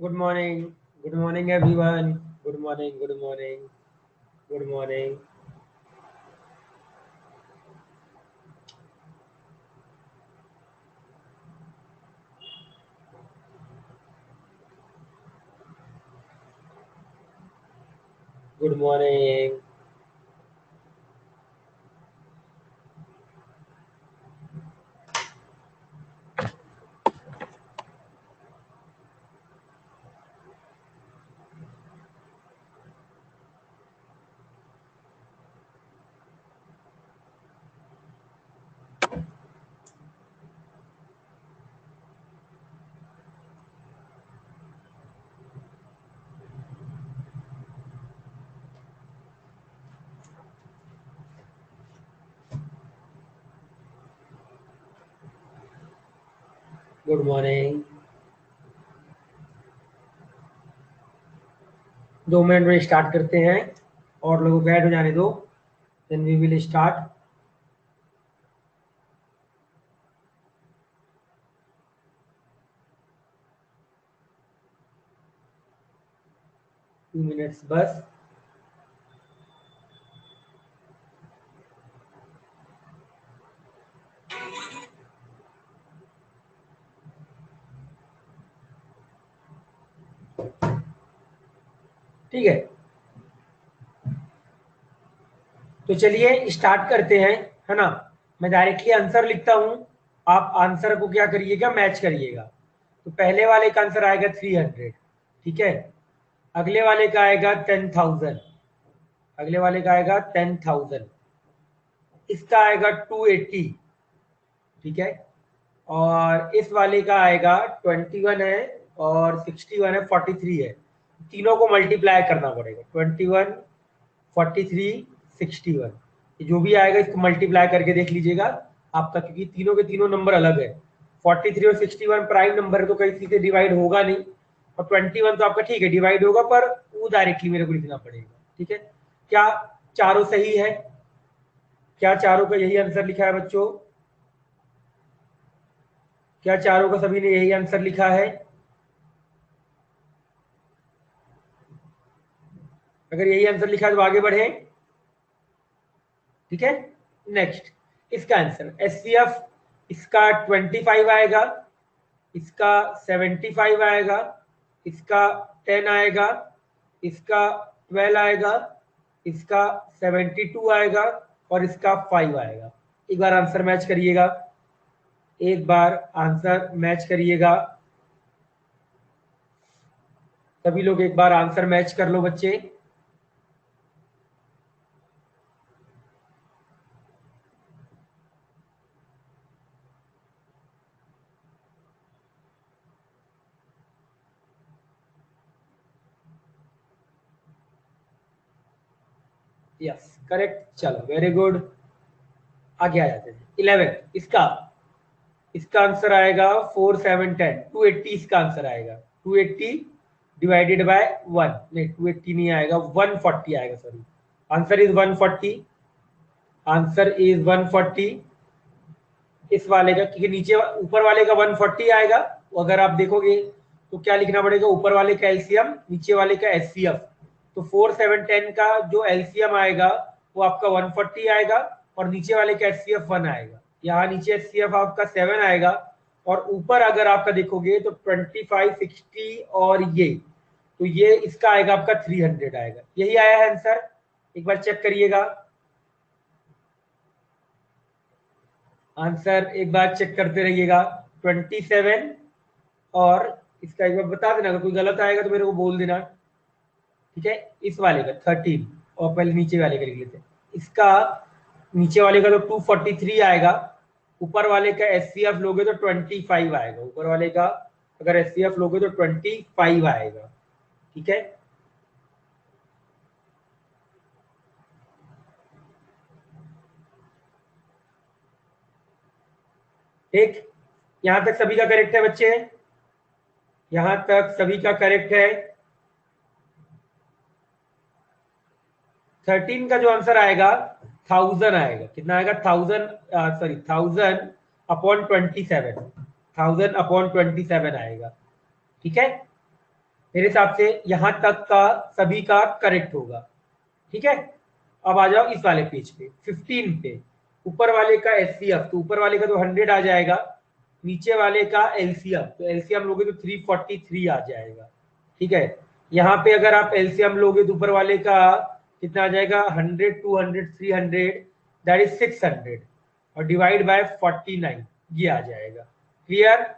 Good morning. Good morning, everyone. Good morning. Good morning. Good morning. Good morning. Good morning. 2 minute में start करते हैं और लोगों को ऐड हो जाने दो. Then we will start. Two minutes बस. ठीक है, तो चलिए स्टार्ट करते हैं, है ना. मैं डायरेक्टली आंसर लिखता हूं, आप आंसर को क्या करिएगा, मैच करिएगा. तो पहले वाले का आंसर आएगा 300. ठीक है, अगले वाले का आएगा 10,000. अगले वाले का आएगा 10,000. इसका आएगा 280. ठीक है, और इस वाले का आएगा 21 है और 61 है, 43 है. तीनों को मल्टीप्लाई करना पड़ेगा. 21, 43, 61, जो भी आएगा इसको मल्टीप्लाई करके देख लीजिएगा आपका, क्योंकि तीनों के तीनों नंबर अलग है. 43 और 61 प्राइम नंबर है तो कहीं से डिवाइड होगा नहीं, और 21 तो आपका ठीक है डिवाइड होगा, पर वो डायरेक्टली मेरे को लिखना पड़ेगा. ठीक है, क्या चारों सही है? क्या चारों का यही आंसर लिखा है बच्चों? क्या चारों का सभी ने यही आंसर लिखा है? अगर यही आंसर लिखा है तो आगे बढ़े. ठीक है, नेक्स्ट इसका आंसर एचसीएफ, इसका 25 आएगा, इसका 75 आएगा, इसका 10 आएगा, इसका 12 आएगा, इसका 72 आएगा और इसका 5 आएगा. एक बार आंसर मैच करिएगा, एक बार आंसर मैच करिएगा. सभी लोग एक बार आंसर मैच कर लो बच्चे. यस करेक्ट, चलो वेरी गुड. आगे आ जाते हैं. 11 इसका, इसका आंसर आएगा 4 7 10, 280 इसका आंसर आएगा. 280 डिवाइडेड बाय 1, नहीं 280 नहीं आएगा, 140 आएगा. Sorry, answer is 140. Answer is 140 इस वाले का, क्योंकि नीचे ऊपर वाले का 140 आएगा. अगर आप देखोगे तो क्या लिखना पड़ेगा, ऊपर वाले का एलसीएम, नीचे वाले का एचसीएफ. तो 4 7 10 का जो एलसीएम आएगा वो आपका 140 आएगा, और नीचे वाले का एचसीएफ 1 आएगा. यहाँ नीचे एचसीएफ आपका 7 आएगा, और ऊपर अगर आपका देखोगे तो 25 60 और ये, तो ये इसका आएगा आपका 300 आएगा. यही आया है आंसर, एक बार चेक करिएगा. आंसर एक बार चेक करते रहिएगा. 27 और इसका एक बार बता देना, अगर कोई गलत आएगा तो मेरे को बोल देना. ठीक है, इस वाले का 13, और पहले नीचे वाले का लिख लेते हैं. इसका नीचे वाले का तो 243 आएगा, ऊपर वाले का एचसीएफ लोगे तो 25 आएगा. ऊपर वाले का अगर एचसीएफ लोगे तो 25 आएगा. ठीक है, ठीक. यहां तक सभी का करेक्ट है बच्चे? यहां तक सभी का करेक्ट है. 13 का जो आंसर आएगा 1000 आएगा. कितना आएगा? 1000, सॉरी 1000/27, 1000/27 आएगा. ठीक है, मेरे हिसाब से यहां तक का सभी का करेक्ट होगा। ठीक है, अब आ जाओ इस वाले पेज पे 15 पे। ऊपर वाले का एचसीएफ, तो ऊपर वाले का तो 100 आ जाएगा, नीचे वाले का एलसीएम, तो एलसीएम लोगे तो 343 आ जाएगा। ठीक है, यहाँ पे अगर आप एलसीएम लोगे तो ऊपर वाले का कितना आ जाएगा, 100, 200, 300, दैट इज 600, और डिवाइड बाय 49 ये आ जाएगा। क्लियर?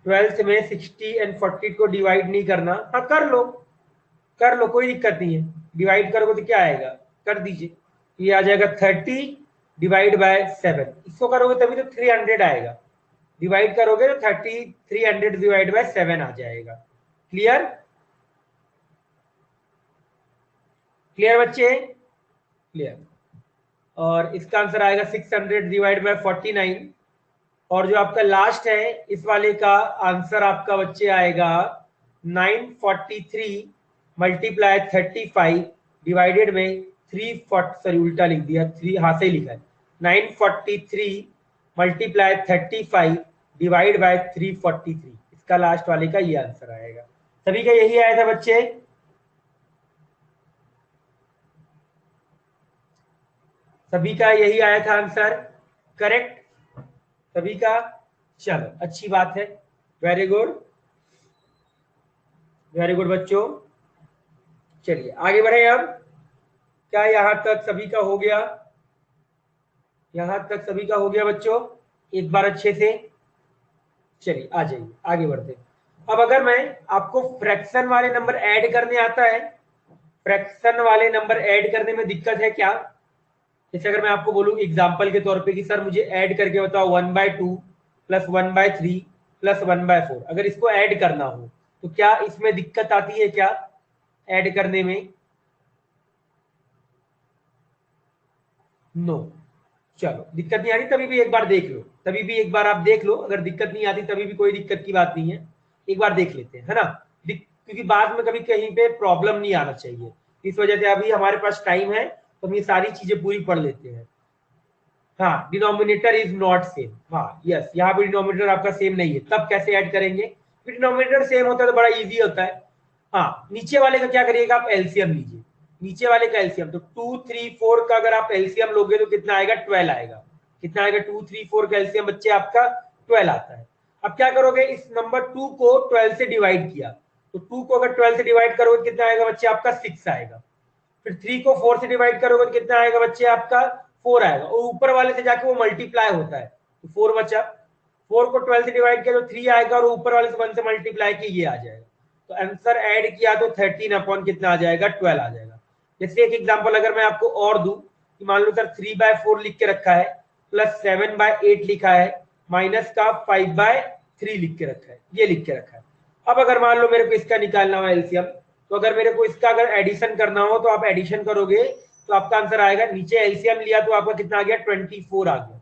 12th में 60 एंड 40 को डिवाइड नहीं करना, हाँ कर लो, कर लो, कोई दिक्कत नहीं है। डिवाइड करोगे तो क्या आएगा, कर दीजिए, ये आ जाएगा 30 डिवाइड बाय 7। इसको करोगे तभी तो 300 आएगा, डिवाइड करोगे तो 30, 300 डिवाइड बाय 7 आ जाएगा। क्लियर? क्लियर बच्चे? क्लियर। और इसका आंसर आएगा 600 डिवाइड बाय 49। और जो आपका लास्ट है इस वाले का आंसर आपका बच्चे आएगा 943 मल्टीप्लाई 35 डिवाइडेड में 340, सॉरी उल्टा लिख दिया, 3 हाथ से लिखा है, 943 मल्टीप्लाई 35 डिवाइड बाय 343, इसका लास्ट वाले का ये आंसर आएगा। सभी का यही आया था बच्चे? सभी का यही आया था आंसर, करेक्ट सभी का? चलो अच्छी बात है, वेरी गुड, वेरी गुड बच्चों। चलिए आगे बढ़े। अब क्या यहां तक सभी का हो गया? यहां तक सभी का हो गया बच्चों? एक बार अच्छे से चलिए आ जाइए, आगे बढ़ते। अब अगर मैं आपको फ्रैक्शन वाले नंबर ऐड करने आता है, फ्रैक्शन वाले नंबर ऐड करने में दिक्कत है क्या? जैसे अगर मैं आपको बोलूं एग्जांपल के तौर पे कि सर मुझे ऐड करके बताओ 1/2 प्लस 1/3 प्लस 1/4, अगर इसको ऐड करना हो तो क्या इसमें दिक्कत आती है क्या ऐड करने में? नो। चलो दिक्कत नहीं आती तभी भी एक बार देख लो, तभी भी एक बार आप देख लो, अगर दिक्कत नहीं आती तभी भी कोई दिक्कत की बात नहीं है, एक बार देख लेते हैं, है ना? क्योंकि बाद में कभी कहीं पे प्रॉब्लम नहीं आना चाहिए, इस वजह से अभी हमारे पास टाइम है तो हम ये सारी चीजें पूरी पढ़ लेते हैं। हाँ, डिनोमिनेटर इज नॉट सेम, हाँ यस, यहाँ पे डिनोमिनेटर आपका सेम नहीं है, तब कैसे ऐड करेंगे? डिनोमिनेटर सेम होता है तो बड़ा इजी होता है। हाँ, नीचे वाले का क्या करिएगा, आप एलसीएम लीजिए, नीचे वाले का एलसीएम, तो 2, 3, 4 का अगर आप एलसीएम लोगे तो कितना आएगा, 12 आएगा। कितना आएगा? 2, 3, 4 का एलसीएम बच्चे आपका 12 आता है। अब क्या करोगे, इस नंबर 2 को 12 से डिवाइड किया, तो 2 को अगर 12 से डिवाइड करोगे कितना आएगा बच्चे आपका, 6 आएगा। फिर 3 को 4 से डिवाइड करोगे तो कितना आएगा बच्चे आपका, 4 आएगा, और ऊपर वाले से जाके वो मल्टीप्लाई होता है, तो 4 बचा। 4 को 12 से डिवाइड किया तो 3 आएगा, और ऊपर वाले से 1 से मल्टीप्लाई किया ये आ जाएगा। तो आंसर ऐड किया तो 13 अपॉन कितना आ जाएगा, 12 आ जाएगा। जैसे एक एग्जांपल अगर मैं आपको और दूं कि मान लो सर 3/4 लिख के रखा है, प्लस 7/8 लिखा है, माइनस का 5/3 लिख के रखा है, ये लिख के रखा है। अब अगर मान लो मेरे को इसका निकालना हो एलसीएम, तो अगर मेरे को इसका अगर एडिशन करना हो तो आप एडिशन करोगे तो आपका आंसर आएगा, नीचे एलसीएम लिया तो आपका कितना आ गया, 24 आ गया।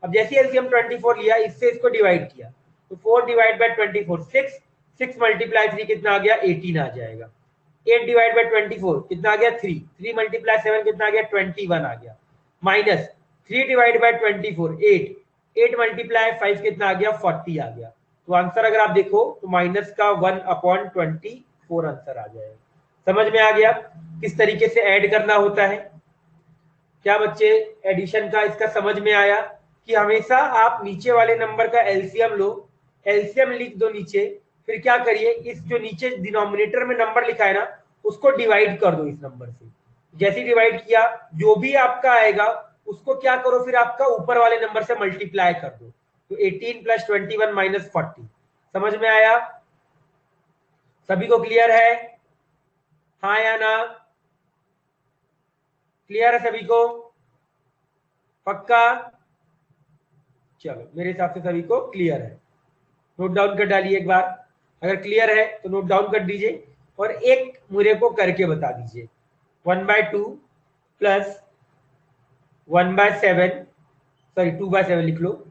अब जैसे एलसीएम 24 लिया, इससे इसको डिवाइड किया तो 4 डिवाइड बाय 24 6, 6 मल्टीप्लाई 3 कितना आ गया, 18 आ जाएगा। 8 डिवाइड बाय 24 कितना आ गया, 3, 3 मल्टीप्लाई 7 कितना आ गया, 21 आ गया। माइनस 3 डिवाइड बाय 24 8, 8 मल्टीप्लाई 5 कितना आ गया, 40 आ गया। तो आंसर अगर आप देखो तो माइनस का 1/24 आंसर आ जाएगा। समझ में आ गया किस तरीके से ऐड करना होता है? क्या बच्चे एडिशन का इसका समझ में आया कि हमेशा आप नीचे वाले नंबर का एलसीएम लो, एलसीएम लिख दो नीचे, फिर क्या करिए, इस जो नीचे डिनोमिनेटर में नंबर लिखा है ना, उसको डिवाइड कर दो इस नंबर से। जैसे डिवाइड किया जो भी आपका आएगा उसको क्या करो, फिर आपका ऊपर वाले नंबर से मल्टीप्लाई कर दो, तो 18 + 21 - 40। समझ में आया? सभी को क्लियर है? हाँ या ना? क्लियर है सभी को? पक्का? चलो मेरे हिसाब से सभी को क्लियर है, नोट डाउन कर डालिए एक बार, अगर क्लियर है तो नोट डाउन कर दीजिए और एक मेरे को करके बता दीजिए। 1/2 प्लस 1/7, सॉरी 2/7 लिख लो,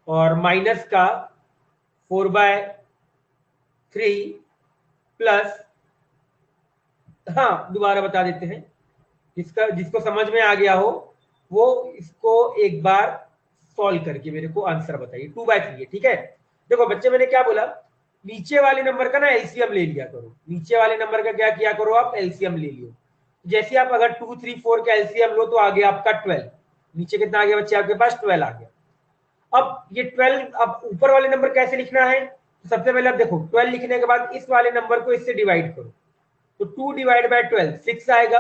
और माइनस का 4/3 प्लस, हाँ दोबारा बता देते हैं, जिसको समझ में आ गया हो वो इसको एक बार सॉल्व करके मेरे को आंसर बताइए। 2/3 है, ठीक है? देखो बच्चे मैंने क्या बोला, नीचे वाले नंबर का ना एलसीएम ले लिया करो, नीचे वाले नंबर का क्या किया करो आप, एलसीएम ले लियो। जैसे आप अगर 2, 3, 4 का एलसीएम लो तो आ गया आपका 12, नीचे कितना आ गया बच्चे आपके पास 12 आ गया। अब ये 12, अब ऊपर वाले नंबर कैसे लिखना है, तो सबसे पहले आप देखो 12 लिखने के बाद इस वाले नंबर को इससे डिवाइड करो, तो 2 डिवाइड बाय 12 6 आएगा,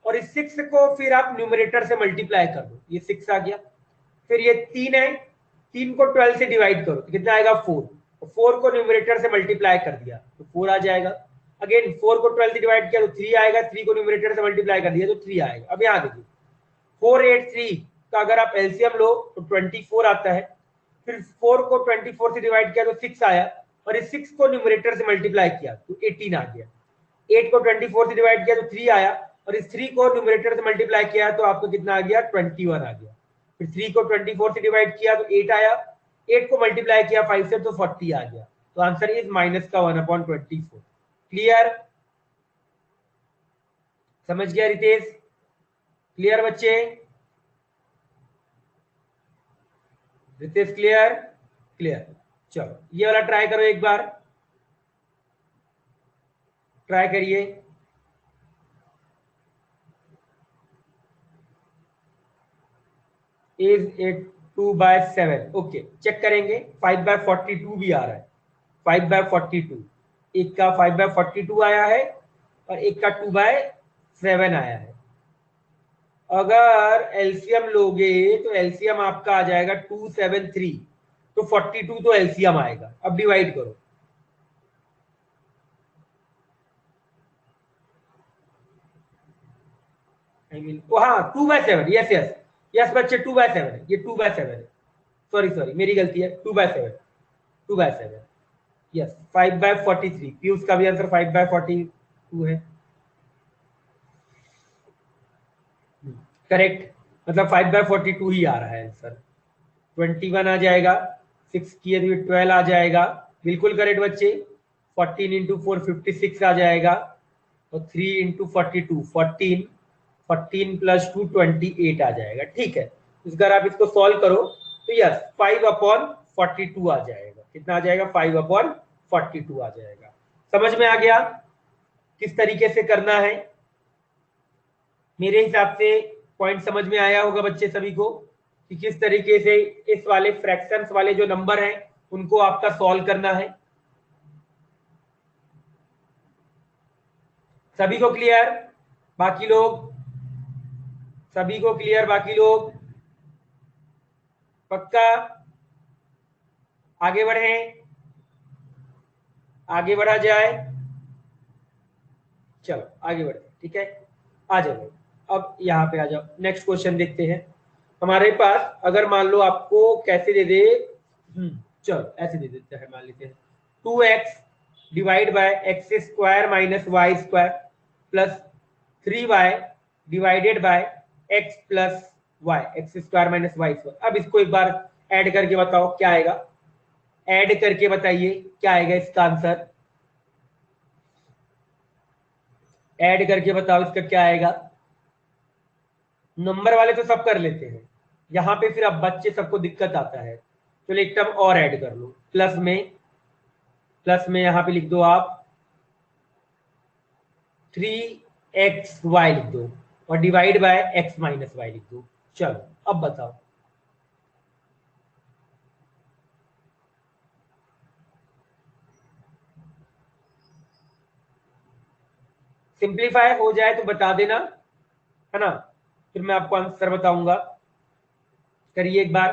और इस 6 को फिर आप न्यूमरेटर से मल्टीप्लाई कर दो, ये 6 आ गया। फिर ये 3 है, 3 को 12 से डिवाइड करो तो कितना आएगा 4, तो 4 को न्यूमरेटर से मल्टीप्लाई कर दिया तो 4 आ जाएगा। अगेन 4 को 12 से डिवाइड किया तो 3 आएगा, 3 को न्यूमरेटर से मल्टीप्लाई कर दिया तो 3 आएगा। अब यहाँ देखिए 4, 8, 3 का अगर आप एलसीएम लो तो 24 आता है, फिर 4 को 24 से डिवाइड किया तो 6 आया, और इस 6 को न्यूमरेटर से मल्टीप्लाई किया तो 18 आ गया। 8 को 24 से डिवाइड किया तो 3 आया, और इस 3 को न्यूमरेटर से मल्टीप्लाई किया तो आपको कितना आ गया 21 आ गया। फिर 3 को 24 से डिवाइड किया तो 8 आया, 8 को मल्टीप्लाई किया 5 से तो 40 आ गया। तो आंसर इज माइनस का 1/24। क्लियर, समझ गया रितेश? क्लियर बच्चे? रितेश क्लियर? क्लियर। चलो ये वाला ट्राई करो, एक बार ट्राई करिए। Is it 2/7? ओके, चेक करेंगे। 5/42 भी आ रहा है, 5/42, एक का 5/42 आया है और एक का 2/7 आया है। अगर एलसीएम लोगे तो एलसीएम आपका आ जाएगा 273, तो 42 तो एलसीएम आएगा। अब डिवाइड करो, आई मीन हाँ 2/7, यस यस यस बच्चे 2/7 है, ये 2/7 है, सॉरी सॉरी मेरी गलती है, 2/7, 2/7, यस 5/43। पीयूष का भी आंसर 5/42 है, करेक्ट, मतलब 5/42 ही आ रहा है आंसर। 21 आ जाएगा, 6 किए तो 12 आ जाएगा, बिल्कुल करेक्ट बच्चे। 14 इंटू 4 56 आ जाएगा, और 3 इंटू 42 14, 14 प्लस 2 28 आ जाएगा। ठीक है, इस बार आप इसको सॉल्व करो तो यस 5/42 आ जाएगा। कितना आ जाएगा 5/42 आ जाएगा। समझ में आ गया किस तरीके से करना है? मेरे हिसाब से पॉइंट समझ में आया होगा बच्चे सभी को कि किस तरीके से इस वाले फ्रैक्शंस वाले जो नंबर हैं उनको आपका सॉल्व करना है। सभी को क्लियर? बाकी लोग, सभी को क्लियर? बाकी लोग पक्का? आगे बढ़े, आगे बढ़ा जाए, चलो आगे बढ़ते, ठीक है, आ जाओ। अब यहाँ पे आ जाओ, नेक्स्ट क्वेश्चन देखते हैं। हमारे पास अगर मान लो आपको कैसे दे दे, चलो ऐसे दे देते हैं, मान लेते हैं 2x divide by x square minus y square plus 3y divided by x plus y, x square minus y square. अब इसको एक बार ऐड करके बताओ क्या आएगा, ऐड करके बताइए क्या आएगा इसका आंसर, ऐड करके बताओ इसका क्या आएगा। नंबर वाले तो सब कर लेते हैं, यहाँ पे फिर अब बच्चे सबको दिक्कत आता है, चलो एक टर्म और ऐड कर लो, प्लस में यहाँ पे लिख दो आप 3xy लिख दो, और divide by x minus y लिख दो। चलो अब बताओ, सिंप्लीफाई हो जाए तो बता देना, है ना, फिर मैं आपको आंसर बताऊंगा। करिए एक बार,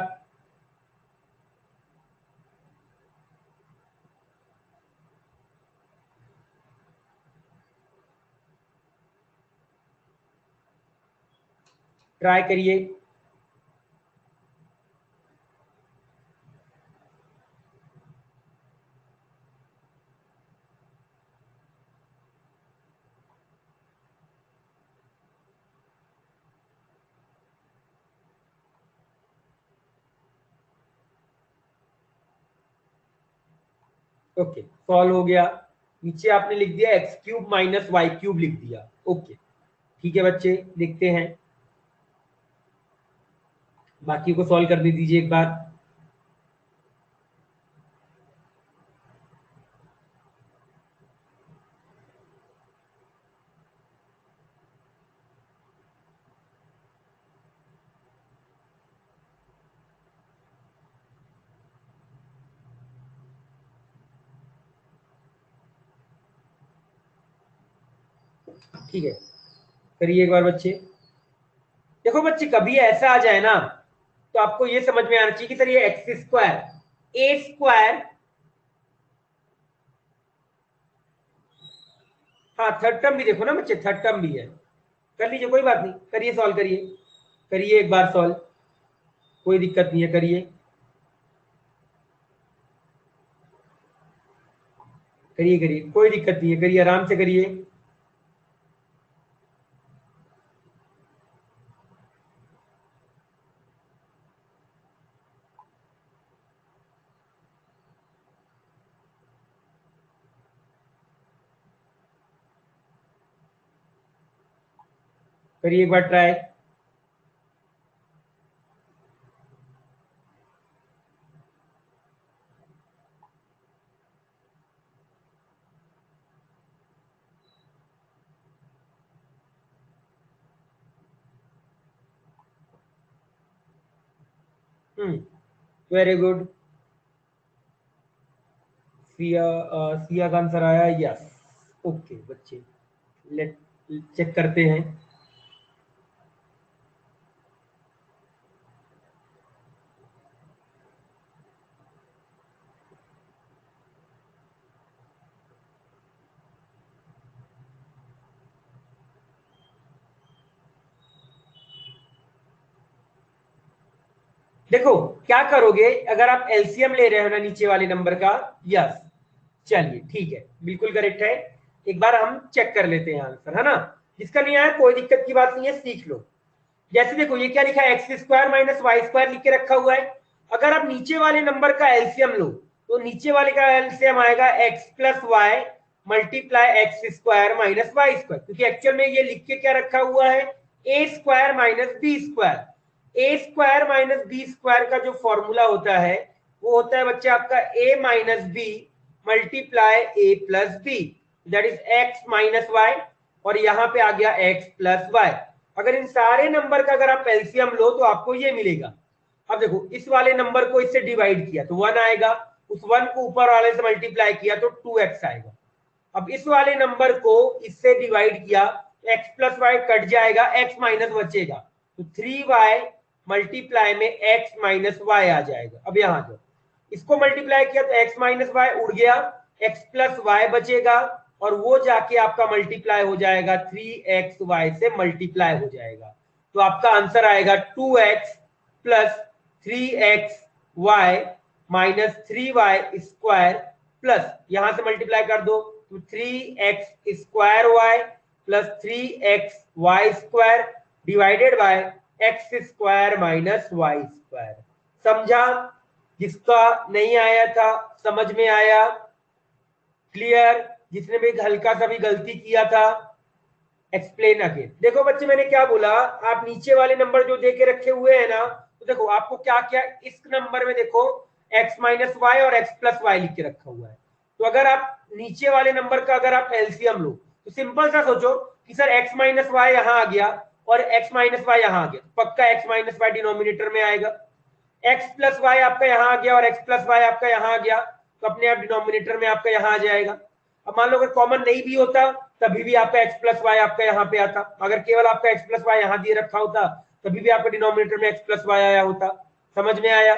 ट्राई करिए। ओके सॉल्व हो गया, नीचे आपने लिख दिया x cube minus y cube लिख दिया। ओके ठीक है बच्चे, देखते हैं, बाकी को सॉल्व करने दीजिए एक बार। ठीक है, करिए एक बार बच्चे। देखो बच्चे, कभी ऐसा आ जाए ना तो आपको ये समझ में आना चाहिए कि सर ये एक्स स्क्वायर ए स्क्वायर, हाँ थर्ड टर्म भी देखो ना बच्चे, थर्ड टर्म भी है। कर लीजिए, कोई बात नहीं, करिए सॉल्व करिए, करिए एक बार सॉल्व, कोई दिक्कत नहीं है, करिए करिए करिए, कोई दिक्कत नहीं है, करिए आराम से करिए। करिए एक बार try. Very good. Siya, Siya का आंसर आया यस। ओके बच्चे, लेट चेक करते हैं। देखो क्या करोगे, अगर आप एलसीएम ले रहे हो ना नीचे वाले नंबर का, यस, चलिए ठीक है, बिल्कुल करेक्ट है। एक बार हम चेक कर लेते हैं आंसर, है ना। जिसका नहीं आया कोई दिक्कत की बात नहीं है, सीख लो। जैसे देखो ये क्या लिखा है, x square minus y square लिख के रखा हुआ है। अगर आप नीचे वाले नंबर का एलसीएम लो तो नीचे वाले का एलसीएम आएगा x plus y multiply x square minus y square, क्योंकि एक्चुअल में ये लिख के क्या रखा हुआ है, a square minus b square. A square minus b square का जो फॉर्मूला होता है वो होता है बच्चे आपका A minus B multiply A plus B, that is X minus Y, और यहाँ पे आ गया एक्स प्लस वाई। अगर इन सारे नंबर का अगर आप एलसीएम लो तो आपको ये मिलेगा। अब देखो इस वाले नंबर को इससे डिवाइड किया तो 1 आएगा, उस 1 को ऊपर वाले से मल्टीप्लाई किया तो 2x आएगा। अब इस वाले नंबर को इससे डिवाइड किया, x प्लस वाई कट जाएगा, x माइनस बचेगा, तो 3y मल्टीप्लाई में x माइनस वाई आ जाएगा। अब यहां जो इसको मल्टीप्लाई किया तो x माइनस वाई उड़ गया, x प्लस वाई बचेगा, और वो जाके आपका मल्टीप्लाई हो जाएगा 3xy से मल्टीप्लाई हो जाएगा। तो आपका आंसर आएगा 2x plus 3xy minus 3y square, plus यहां से मल्टीप्लाई कर दो तो 3x square y plus 3xy square divided by x square minus y square. समझा? जिसका नहीं आया था समझ में आया? क्लियर? जिसने भी हल्का सा भी गलती किया था एक्सप्लेन अगेन। देखो बच्चे मैंने क्या बोला, आप नीचे वाले नंबर जो दे के रखे हुए हैं ना, तो देखो आपको क्या क्या इस नंबर में देखो x माइनस वाई और x प्लस वाई लिख के रखा हुआ है। तो अगर आप नीचे वाले नंबर का अगर आप एलसीएम लो तो सिंपल सा सोचो कि सर x माइनस वाई यहाँ आ गया और x माइनस वाई यहाँ आ गया, पक्का x माइनस वाई डिनोमिनेटर में आएगा। x प्लस वाई आपका यहाँ आ गया और x प्लस वाई आपका यहाँ आ गया, तो अपने आप डिनोमिनेटर में आपका यहाँ आ जाएगा। अब मान लो अगर कॉमन नहीं भी होता तभी भी आपका x प्लस वाई आपका यहाँ पे आता, अगर केवल आपका x प्लस वाई यहाँ दिए रखा होता तभी भी आपका डिनोमिनेटर में x प्लस वाई आया होता। समझ में आया?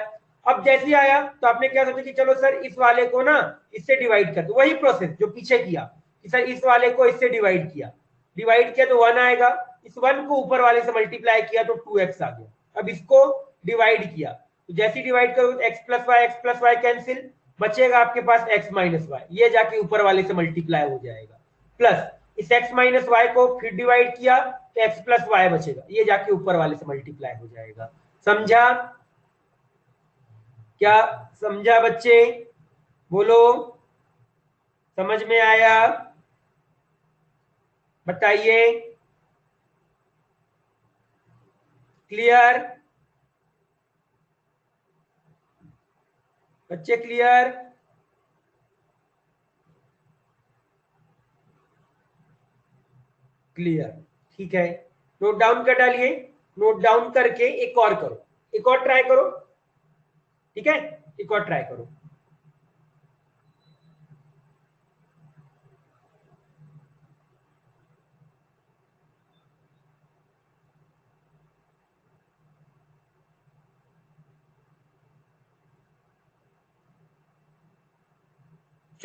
अब जैसे ही आया तो आपने क्या सोचा कि चलो सर इस वाले को ना इससे डिवाइड कर दो, वही प्रोसेस जो पीछे किया कि सर इस वाले को इससे डिवाइड किया, डिवाइड किया तो 1 आएगा, इस 1 को ऊपर वाले से मल्टीप्लाई किया तो 2x आ गया। अब इसको डिवाइड किया तो जैसे डिवाइड करो एक्स प्लस वाई कैंसिल, बचेगा आपके पास x माइनस वाई, ये जाके ऊपर वाले से मल्टीप्लाई हो जाएगा, प्लस इस x माइनस वाई को फिर डिवाइड किया तो x प्लस वाई बचेगा, ये जाके ऊपर वाले से मल्टीप्लाई हो जाएगा। समझा? क्या समझा बच्चे? बोलो, समझ में आया? बताइए। क्लियर बच्चे? क्लियर? क्लियर, ठीक है। नोट डाउन कर डालिए, नोट डाउन करके एक और करो, एक और ट्राई करो, ठीक है, एक और ट्राई करो।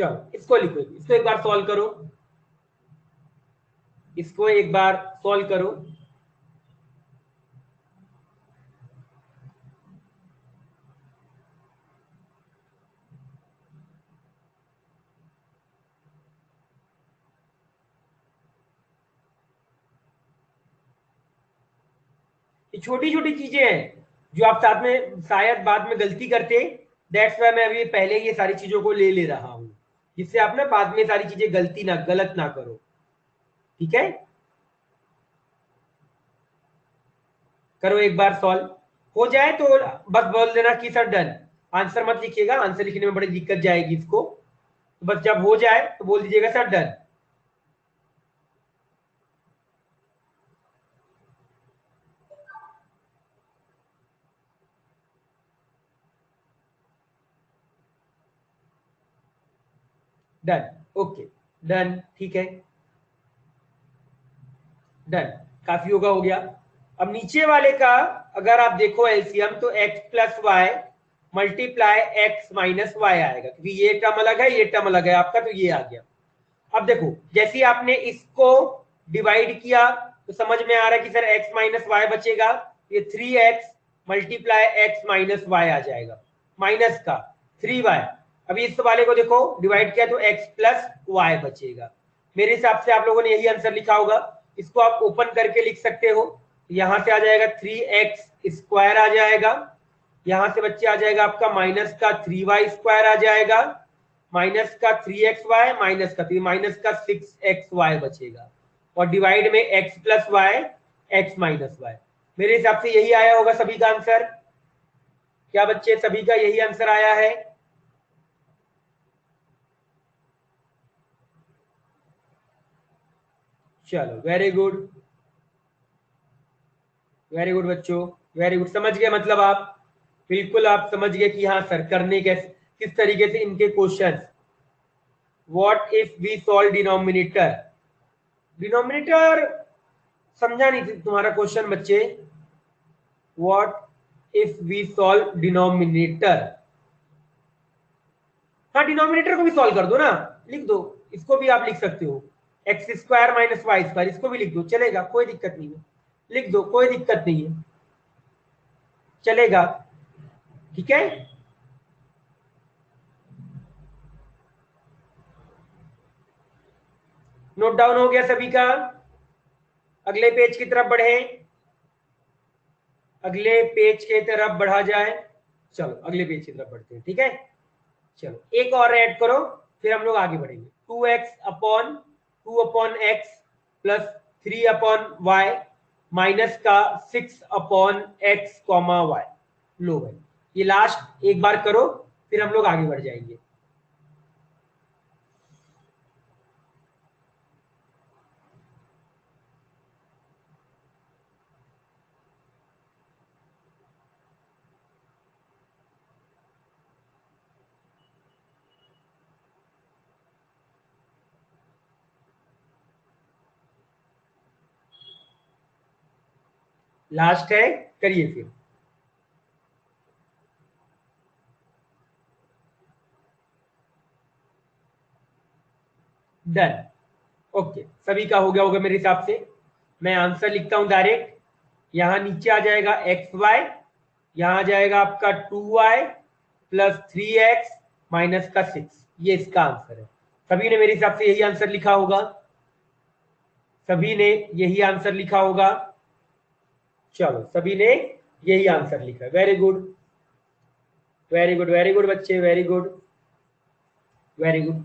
चलो इसको लिखो, इसको एक बार सॉल्व करो, इसको एक बार सॉल्व करो। ये छोटी छोटी चीजें हैं जो आप साथ में शायद बाद में गलती करते, दैट्स वाई मैं अभी पहले ये सारी चीजों को ले रहा हूं, जिससे आप ना बाद में सारी चीजें गलत ना करो। ठीक है, करो एक बार सॉल्व, हो जाए तो बस बोल देना कि सर डन। आंसर मत लिखिएगा, आंसर लिखने में बड़ी दिक्कत जाएगी इसको, तो बस जब हो जाए तो बोल दीजिएगा sir done. Done, okay, done, ठीक है, डन, काफी होगा, हो गया। अब नीचे वाले का अगर आप देखो एलसीएम तो x plus y multiply x minus y आएगा, क्योंकि ये टर्म अलग है, ये टर्म अलग है आपका, तो ये आ गया। अब देखो जैसे ही आपने इसको डिवाइड किया तो समझ में आ रहा है कि सर x माइनस वाई बचेगा, ये 3x multiply x minus Y आ जाएगा, माइनस का 3y। अभी इस वाले को देखो डिवाइड किया तो x प्लस वाई बचेगा। मेरे हिसाब से आप लोगों ने यही आंसर लिखा होगा, इसको आप ओपन करके लिख सकते हो। यहां से आ जाएगा 3x स्क्वायर आ जाएगा, यहां से बच्चे आ जाएगा आपका माइनस का 3y स्क्वायर आ जाएगा, माइनस का 3xy माइनस का 6xy बचेगा, और डिवाइड में x plus y x minus y. मेरे हिसाब से यही आया होगा सभी का आंसर। क्या बच्चे सभी का यही आंसर आया है? चलो वेरी गुड, वेरी गुड बच्चों, वेरी गुड, समझ गए मतलब आप, बिल्कुल आप समझ गए कि हाँ सर करने कैसे, किस तरीके से इनके question. What if we solve denominator, denominator समझा नहीं तुम्हारा क्वेश्चन बच्चे। What if we solve denominator, हाँ डिनोमिनेटर को भी सॉल्व कर दो ना, लिख दो, इसको भी आप लिख सकते हो, x square minus y square, इसको भी लिख दो, चलेगा, कोई दिक्कत नहीं है, लिख दो, कोई दिक्कत नहीं है, चलेगा। ठीक है, नोट डाउन हो गया सभी का? अगले पेज की तरफ बढ़े, अगले पेज की तरफ बढ़ा जाए। चलो अगले पेज की तरफ बढ़ते हैं, ठीक है। चलो एक और ऐड करो, फिर हम लोग आगे बढ़ेंगे। 2x प्लस 3/y माइनस का 6/x कॉमा y। लो भाई ये लास्ट एक बार करो, फिर हम लोग आगे बढ़ जाएंगे। लास्ट है, करिए फिर। डन, ओके, सभी का हो गया होगा मेरे हिसाब से। मैं आंसर लिखता हूं डायरेक्ट, यहां नीचे आ जाएगा एक्स वाई, यहां आ जाएगा आपका 2y प्लस 3x माइनस का 6, ये इसका आंसर है। सभी ने मेरे हिसाब से यही आंसर लिखा होगा, सभी ने यही आंसर लिखा होगा। चलो सभी ने यही आंसर लिखा, very good, very good, very good बच्चे, वेरी गुड, वेरी गुड।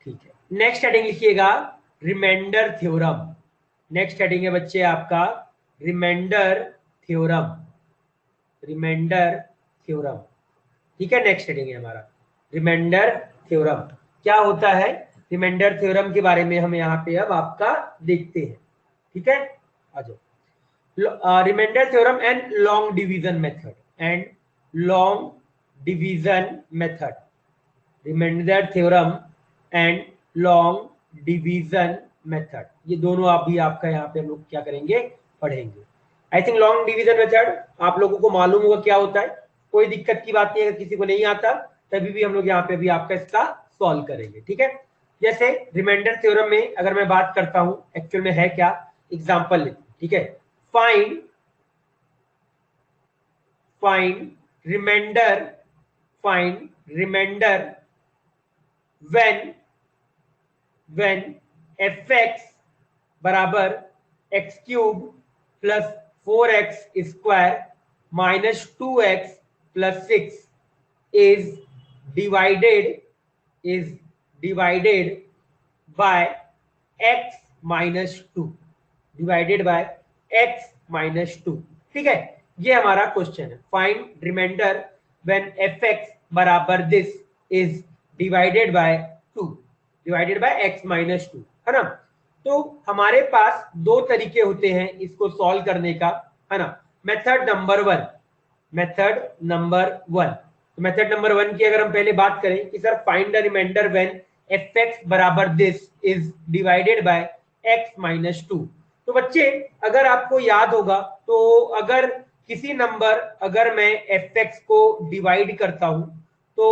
ठीक है, नेक्स्ट हेडिंग लिखिएगा रिमाइंडर थ्योरम। नेक्स्ट हेडिंग है बच्चे आपका रिमाइंडर थ्योरम, रिमाइंडर थ्योरम। ठीक है, नेक्स्ट हेडिंग है हमारा रिमाइंडर थ्योरम। क्या होता है रिमाइंडर थ्योरम के बारे में हम यहाँ पे अब आपका देखते हैं। ठीक है, आ जाओ। Remainder theorem and long division method, and long division method, remainder theorem and long division method, ये दोनों आप भी आपका यहाँ पे हम लोग क्या करेंगे, पढ़ेंगे। I think long division method आप लोगों को मालूम होगा क्या होता है, कोई दिक्कत की बात नहीं है, अगर किसी को नहीं आता तभी भी हम लोग यहाँ पे भी आपका इसका सॉल्व करेंगे। ठीक है, जैसे रिमाइंडर थ्योरम में अगर मैं बात करता हूं, एक्चुअल में है क्या, एग्जांपल लेते हैं। ठीक है, फाइंड रिमाइंडर when fx बराबर x cube plus 4x square minus 2x plus 6 is divided by x minus 2 ठीक है, ये हमारा क्वेश्चन है। फाइंड रिमाइंडर व्हेन fx बराबर this is divided by x minus 2, है ना। तो हमारे पास दो तरीके होते हैं इसको सॉल्व करने का, है ना। मेथड नंबर वन की अगर हम पहले बात करें कि sir find the remainder when fx बराबर this is divided by x minus 2। तो बच्चे अगर आपको याद होगा तो अगर किसी नंबर अगर मैं fx को डिवाइड करता हूं तो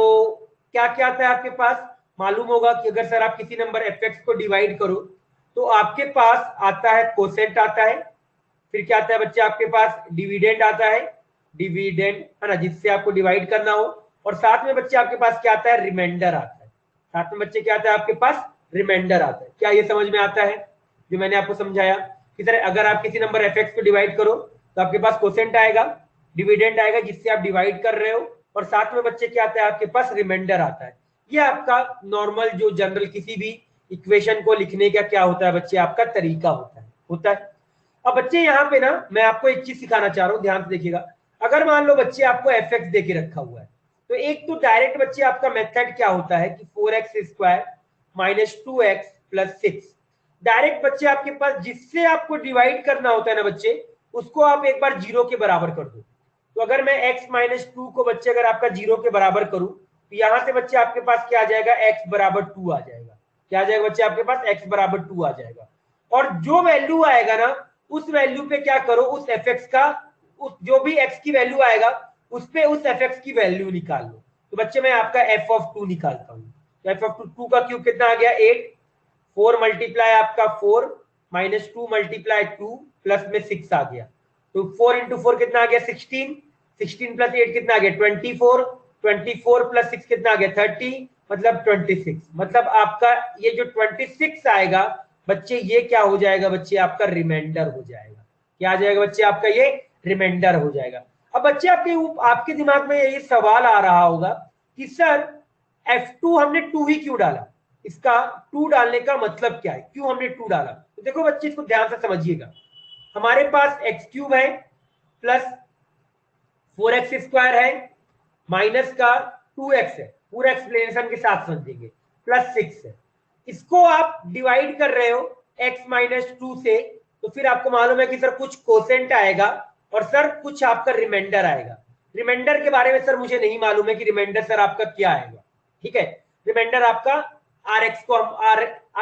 क्या क्या आता है आपके पास, मालूम होगा कि अगर सर आप किसी नंबर fx को डिवाइड करो तो आपके पास आता है कोसेंट आता है, फिर क्या आता है बच्चे आपके पास डिविडेंड आता है, है ना, जिससे आपको डिवाइड करना हो, और साथ में बच्चे आपके पास क्या आता है, रिमाइंडर आता है। साथ में बच्चे क्या आता है आपके पास, रिमाइंडर आता है। क्या ये समझ में आता है जो मैंने आपको समझाया कि सर अगर आप किसी नंबर fx को डिवाइड करो तो आपके पास कोसेंट आएगा, डिविडेंड आएगा जिससे आप डिवाइड कर रहे हो, और साथ में बच्चे क्या आता है आपके पास, रिमाइंडर आता है। ये आपका नॉर्मल जो जनरल किसी भी इक्वेशन को लिखने का क्या होता है बच्चे, आपका तरीका होता है। अब बच्चे यहाँ पे ना मैं आपको एक चीज सिखाना चाह रहा हूँ, ध्यान से देखिएगा। अगर मान लो बच्चे आपको fx दे के रखा हुआ है तो एक तो डायरेक्ट बच्चे आपका मेथड क्या होता है कि 4x square minus 2x plus 6, direct बच्चे आपके पास जिससे आपको डिवाइड करना होता है ना बच्चे, उसको आप एक बार 0 के बराबर कर दो। तो अगर मैं x माइनस 2 को बच्चे अगर आपका 0 के बराबर करूं तो यहां से बच्चे आपके पास क्या आ जाएगा, x बराबर 2 आ जाएगा। क्या आ जाएगा बच्चे आपके पास, x बराबर 2 आ जाएगा। और जो वैल्यू आएगा ना उस वैल्यू पे क्या करो, उस fx का उस जो भी x की वैल्यू आएगा उस पे उस fx की वैल्यू निकाल लो। तो बच्चे मैं आपका f ऑफ 2 निकालता हूँ। तो f ऑफ 2 का क्यूब कितना आ गया, 8, 4 मल्टीप्लाई आपका 4 माइनस 2 मल्टीप्लाई 2 प्लस में 6 आ गया। तो 4 इंटू 4 कितना आ गया, 16, 16 प्लस 8 कितना आ गया, 24, 24 प्लस 6 कितना आ गया, 30, मतलब 26। मतलब आपका ये जो 26 आएगा बच्चे, ये क्या हो जाएगा बच्चे, आपका रिमाइंडर हो जाएगा। क्या आ जाएगा बच्चे, आपका ये रिमाइंडर हो जाएगा। अब बच्चे आपके दिमाग में ये सवाल आ रहा होगा कि सर f2 हमने 2 ही क्यों डाला, इसका 2 डालने का मतलब क्या है, क्यों हमने 2 डाला। तो देखो बच्चे इसको ध्यान से समझिएगा। हमारे पास x क्यूब है प्लस 4x स्क्वायर है माइनस का 2x है, पूरा एक्सप्लेनेशन के साथ समझेंगे, प्लस 6 है। इसको आप डिवाइड कर रहे हो x माइनस 2 से, तो फिर आपको मालूम है कि सर कुछ कोसेंट आएगा और सर कुछ आपका रिमाइंडर आएगा। रिमाइंडर के बारे में सर मुझे नहीं मालूम है कि रिमाइंडर सर आपका क्या आएगा। ठीक है, रिमाइंडर आपका rx को हम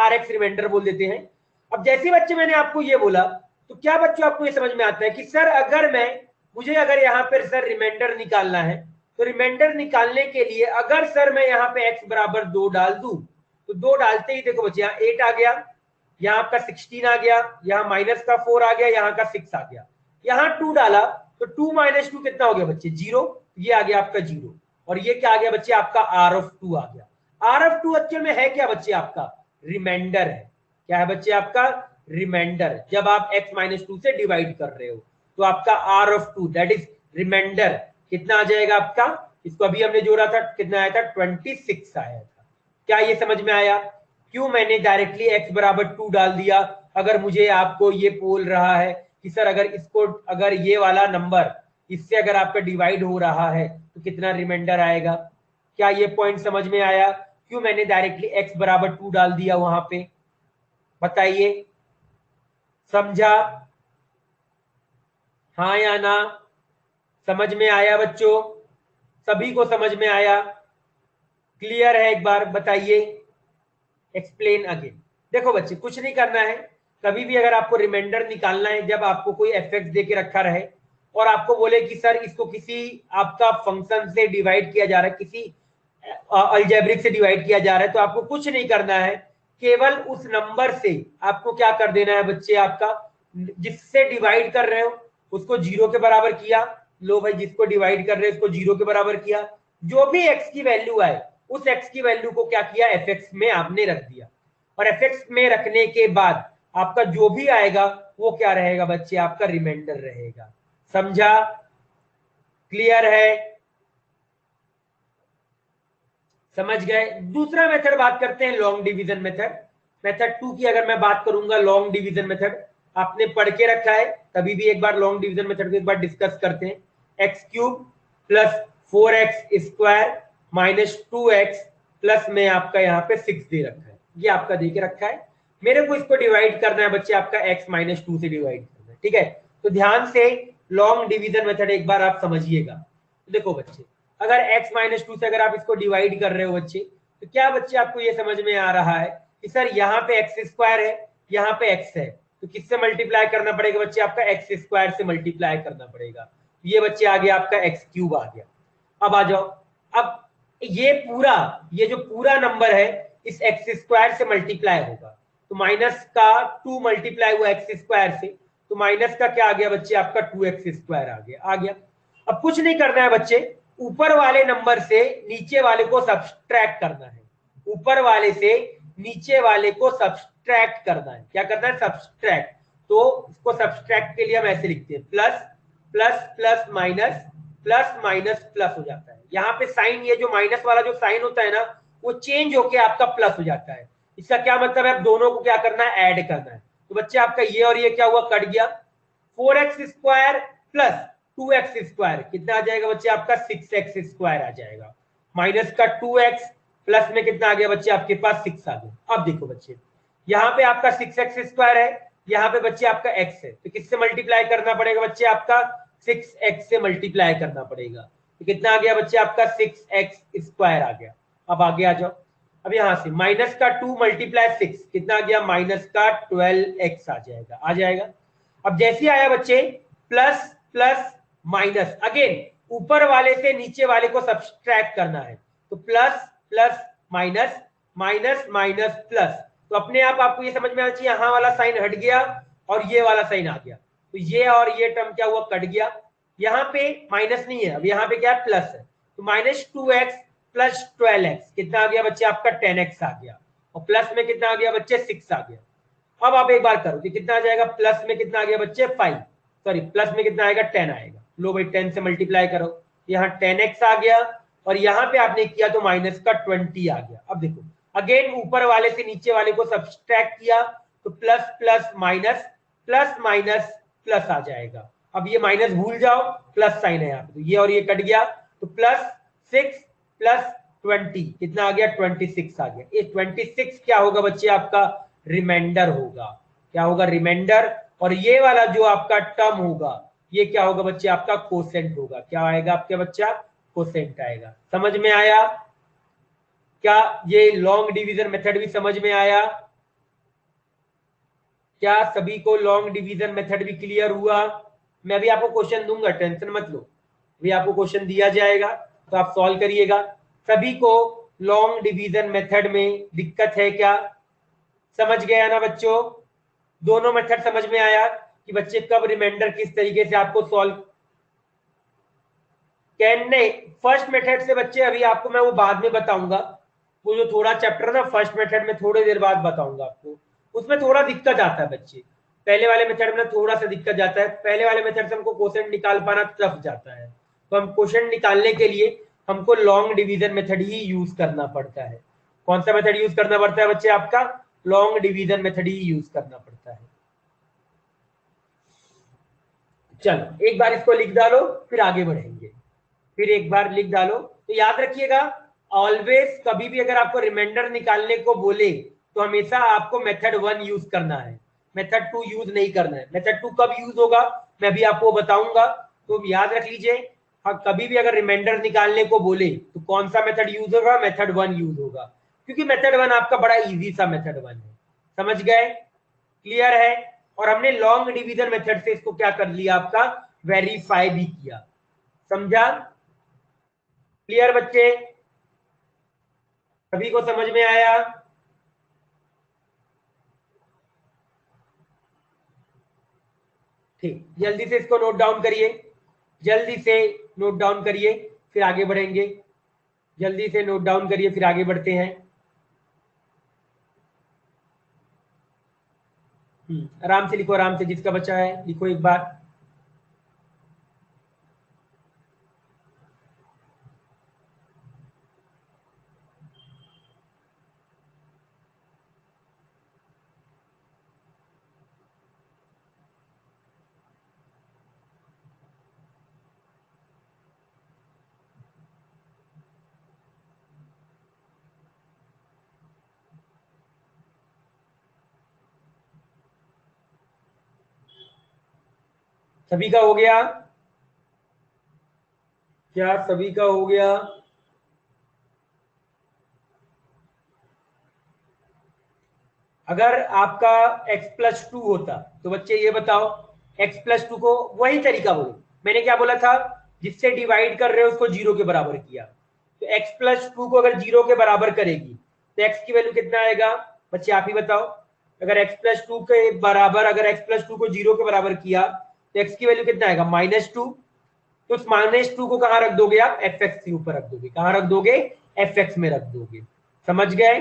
rx रिमाइंडर बोल देते हैं। अब जैसे बच्चे मैंने आपको ये बोला तो क्या बच्चों आपको ये समझ में आता है कि सर अगर मुझे अगर यहाँ पर सर रिमाइंडर निकालना है तो रिमाइंडर निकालने के लिए अगर सर मैं यहाँ पे x बराबर 2 डाल दूं तो 2 डालते ही देखो बच्चे यहाँ 8 आ गया, यहाँ आपका 16 आ गया, यहाँ माइनस का 4 आ गया, यहाँ का 6 आ गया, यहाँ 2 डाला तो 2 माइनस 2 कितना हो गया बच्चे, 0, ये आ गया आपका 0, और ये क्या आ गया बच्चे, आपका r ऑफ 2 आ गया। r ऑफ 2 एक्चुअल में है क्या बच्चे, आपका रिमाइंडर है। क्या है बच्चे, आपका रिमाइंडर। जब आप x माइनस 2 से डिवाइड कर रहे हो तो आपका r of 2 that is remainder कितना आ जाएगा आपका, इसको अभी हमने जोड़ा था, कितना आया था, 26 आया था। क्या ये समझ में आया क्यों मैंने डायरेक्टली x बराबर 2 डाल दिया। अगर मुझे आपको ये बोल रहा है कि सर अगर इसको अगर ये वाला नंबर इससे अगर आपका डिवाइड हो रहा है तो कितना रिमाइंडर आएगा। क्या ये पॉइंट समझ में आया क्यों मैंने डायरेक्टली x बराबर 2 डाल दिया वहां पे, बताइए, समझा, हाँ या ना, समझ में आया बच्चों, सभी को समझ में आया, क्लियर है, एक बार बताइए, एक्सप्लेन अगेन। देखो बच्चे कुछ नहीं करना है, कभी भी अगर आपको रिमाइंडर निकालना है, जब आपको कोई fx दे के रखा रहे और आपको बोले कि सर इसको किसी आपका फंक्शन से डिवाइड किया जा रहा है, किसी अलजेब्रिक से डिवाइड किया जा रहा है, तो आपको कुछ नहीं करना है, केवल उस नंबर से आपको क्या कर देना है बच्चे, आपका जिससे डिवाइड कर रहे हो उसको 0 के बराबर किया। लो भाई, जिसको डिवाइड कर रहे हो उसको 0 के बराबर किया। जो भी x की वैल्यू आए उस x की वैल्यू को क्या किया, fx में आपने रख दिया। और fx में रखने के बाद आपका जो भी आएगा वो क्या रहेगा बच्चे, आपका रिमाइंडर रहेगा। समझा? क्लियर है? समझ गए? दूसरा मेथड बात करते हैं, लॉन्ग डिवीजन मेथड। मेथड 2 की अगर मैं बात करूंगा, लॉन्ग डिवीजन मेथड आपने पढ़ के रखा है, तभी भी एक बार लॉन्ग डिवीजन मेथड को एक बार डिस्कस करते हैं। X cube plus 4x square minus 2x plus में आपका यहाँ पे 6 दे रखा है, ये आपका दे के रखा है। मेरे को इसको डिवाइड करना है बच्चे, आपका x माइनस 2 से डिवाइड करना है, ठीक है। तो ध्यान से लॉन्ग डिवीजन मेथड एक बार आप समझिएगा। तो देखो बच्चे, अगर x माइनस 2 से अगर आप इसको डिवाइड कर रहे हो बच्चे, तो क्या बच्चे आपको ये समझ में आ रहा है कि सर यहाँ पे एक्स स्क्वायर है, यहाँ पे x है, तो किससे मल्टीप्लाई करना पड़ेगा बच्चे, आपका एक्स स्क्वायर से मल्टीप्लाई करना पड़ेगा। ये बच्चे आ गया आपका एक्स क्यूब आ गया। अब आ जाओ, अब ये जो पूरा नंबर है इस एक्स स्क्वायर से मल्टीप्लाई होगा, तो माइनस का 2 मल्टीप्लाई हुआ एक्स स्क्वायर से, तो माइनस का क्या आ गया बच्चे, आपका 2x स्क्वायर आ गया। अब कुछ नहीं करना है बच्चे, ऊपर वाले नंबर से नीचे वाले को सब्सट्रैक्ट करना है। ऊपर वाले से नीचे वाले को सब्सट्रैक्ट करना है। क्या करना है, सब्सट्रैक्ट। तो इसको सब्सट्रैक्ट के लिए हम ऐसे लिखते हैं, plus plus plus minus plus minus plus हो जाता है। यहाँ पे साइन, ये जो माइनस वाला जो साइन होता है ना, वो चेंज होके आपका प्लस हो जाता है। इसका क्या मतलब है, दोनों को क्या करना है, ऐड करना है। तो बच्चे आपका ये और ये क्या हुआ, कट गया। 4x square plus 2x square कितना आ जाएगा बच्चे, आपका 6x स्क्वायर आ जाएगा। माइनस का 2x प्लस में कितना आ गया बच्चे, आपके पास 6 आ गया। अब देखो बच्चे, यहाँ पे आपका 6x स्क्वायर है, यहाँ पे बच्चे आपका x है, तो किससे मल्टीप्लाई करना पड़ेगा बच्चे, आपका 6x से मल्टीप्लाई करना पड़ेगा। तो कितना आ गया बच्चे, आपका 6x स्क्वायर आ गया। अब आगे आ जाओ, अब यहां से माइनस का 2 मल्टीप्लाई 6 कितना आ गया, माइनस का 12x आ जाएगा। अब जैसे आया बच्चे, प्लस प्लस माइनस, अगेन ऊपर वाले से नीचे वाले को सब्सट्रैक्ट करना है, तो plus plus minus minus minus plus. तो अपने आप आपको ये समझ में आना चाहिए, यहाँ वाला साइन हट गया और ये वाला साइन आ गया, तो ये और ये टर्म क्या हुआ, कट गया। यहाँ पे माइनस नहीं है, अब यहाँ पे क्या है, प्लस है, तो माइनस 2x प्लस 12x कितना आ गया बच्चे, आपका 10x आ गया। और प्लस में कितना आ गया बच्चे, 6 आ गया। अब आप एक बार करो कि कितना आ जाएगा, प्लस में कितना आ गया बच्चे 5, सॉरी प्लस में कितना आएगा 10 आएगा। लो भाई 10 से मल्टीप्लाई करो, यहाँ 10x आ गया और यहाँ पे आपने किया तो माइनस का 20 आ गया। अब देखो अगेन ऊपर वाले से नीचे वाले को सब्सट्रैक्ट किया, तो plus plus minus plus minus plus आ जाएगा। अब ये माइनस भूल जाओ, प्लस साइन है यहाँ पे, तो ये और ये कट गया, तो प्लस 6 प्लस 20 कितना आ गया, 26 आ गया। ये 26 क्या होगा बच्चे, आपका रिमाइंडर होगा। क्या होगा, रिमाइंडर। और ये वाला जो आपका टर्म होगा ये क्या होगा बच्चे, आपका कोसेंट होगा। क्या आएगा आपके बच्चा, कोसेंट आएगा। समझ में आया? क्या ये लॉन्ग डिवीजन मेथड भी समझ में आया? क्या सभी को लॉन्ग डिवीजन मेथड भी क्लियर हुआ? मैं भी आपको क्वेश्चन दूंगा, टेंशन मत लो, भी आपको क्वेश्चन दिया जाएगा तो आप सॉल्व करिएगा। सभी को लॉन्ग डिवीजन मेथड में दिक्कत है क्या? समझ गया ना बच्चों? दोनों मेथड समझ में आया कि बच्चे कब रिमाइंडर किस तरीके से आपको सॉल्व करने। फर्स्ट मेथड से बच्चे अभी आपको मैं वो बाद में बताऊंगा, वो जो थोड़ा चैप्टर ना फर्स्ट मेथड में थोड़ी देर बाद बताऊंगा आपको, उसमें थोड़ा दिक्कत आता है बच्चे। पहले वाले मेथड में थोड़ा सा दिक्कत जाता है, पहले वाले मेथड से हमको क्वेश्चन निकाल पाना टफ जाता है, तो हम क्वेश्चन निकालने के लिए हमको लॉन्ग डिवीजन मेथड ही यूज करना पड़ता है। कौन सा मेथड यूज करना पड़ता है बच्चे, आपका लॉन्ग डिवीजन मेथड ही यूज करना पड़ता है। चलो एक बार इसको लिख डालो फिर आगे बढ़ेंगे। फिर एक बार लिख डालो, तो याद रखिएगा ऑलवेज कभी भी अगर आपको रिमाइंडर निकालने को बोले तो हमेशा आपको मेथड 1 यूज करना है, मेथड 2 यूज नहीं करना है। मेथड 2 कब यूज होगा मैं भी आपको बताऊंगा, तो याद रख लीजिए। हाँ, कभी भी अगर रिमाइंडर निकालने को बोले तो कौन सा मेथड यूज होगा, मेथड 1 यूज होगा, क्योंकि मेथड 1 आपका बड़ा इजी सा मेथड 1 है। समझ गए? क्लियर है? और हमने लॉन्ग डिवीजन मेथड से इसको क्या कर लिया, आपका वेरीफाई भी किया। समझा? क्लियर बच्चे? सभी को समझ में आया? ठीक, जल्दी से इसको नोट डाउन करिए, जल्दी से नोट डाउन करिए, फिर आगे बढ़ेंगे। जल्दी से नोट डाउन करिए, फिर आगे बढ़ते हैं। आराम से लिखो, आराम से, जिसका बच्चा है लिखो एक बार। सभी का हो गया? क्या सभी का हो गया? अगर आपका x+2 होता तो बच्चे ये बताओ, x+2 को वही तरीका बोलो, मैंने क्या बोला था, जिससे डिवाइड कर रहे हो उसको 0 के बराबर किया। तो x+2 को अगर 0 के बराबर करेगी तो x की वैल्यू कितना आएगा? बच्चे आप ही बताओ। अगर x+2 के बराबर, अगर x+2 को 0 के बराबर किया तो x की वैल्यू कितना आएगा? -2। तो उस -2 को कहां रख दोगे आप? fx के ऊपर रख दोगे। कहां रख दोगे? fx में रख दोगे। समझ गए?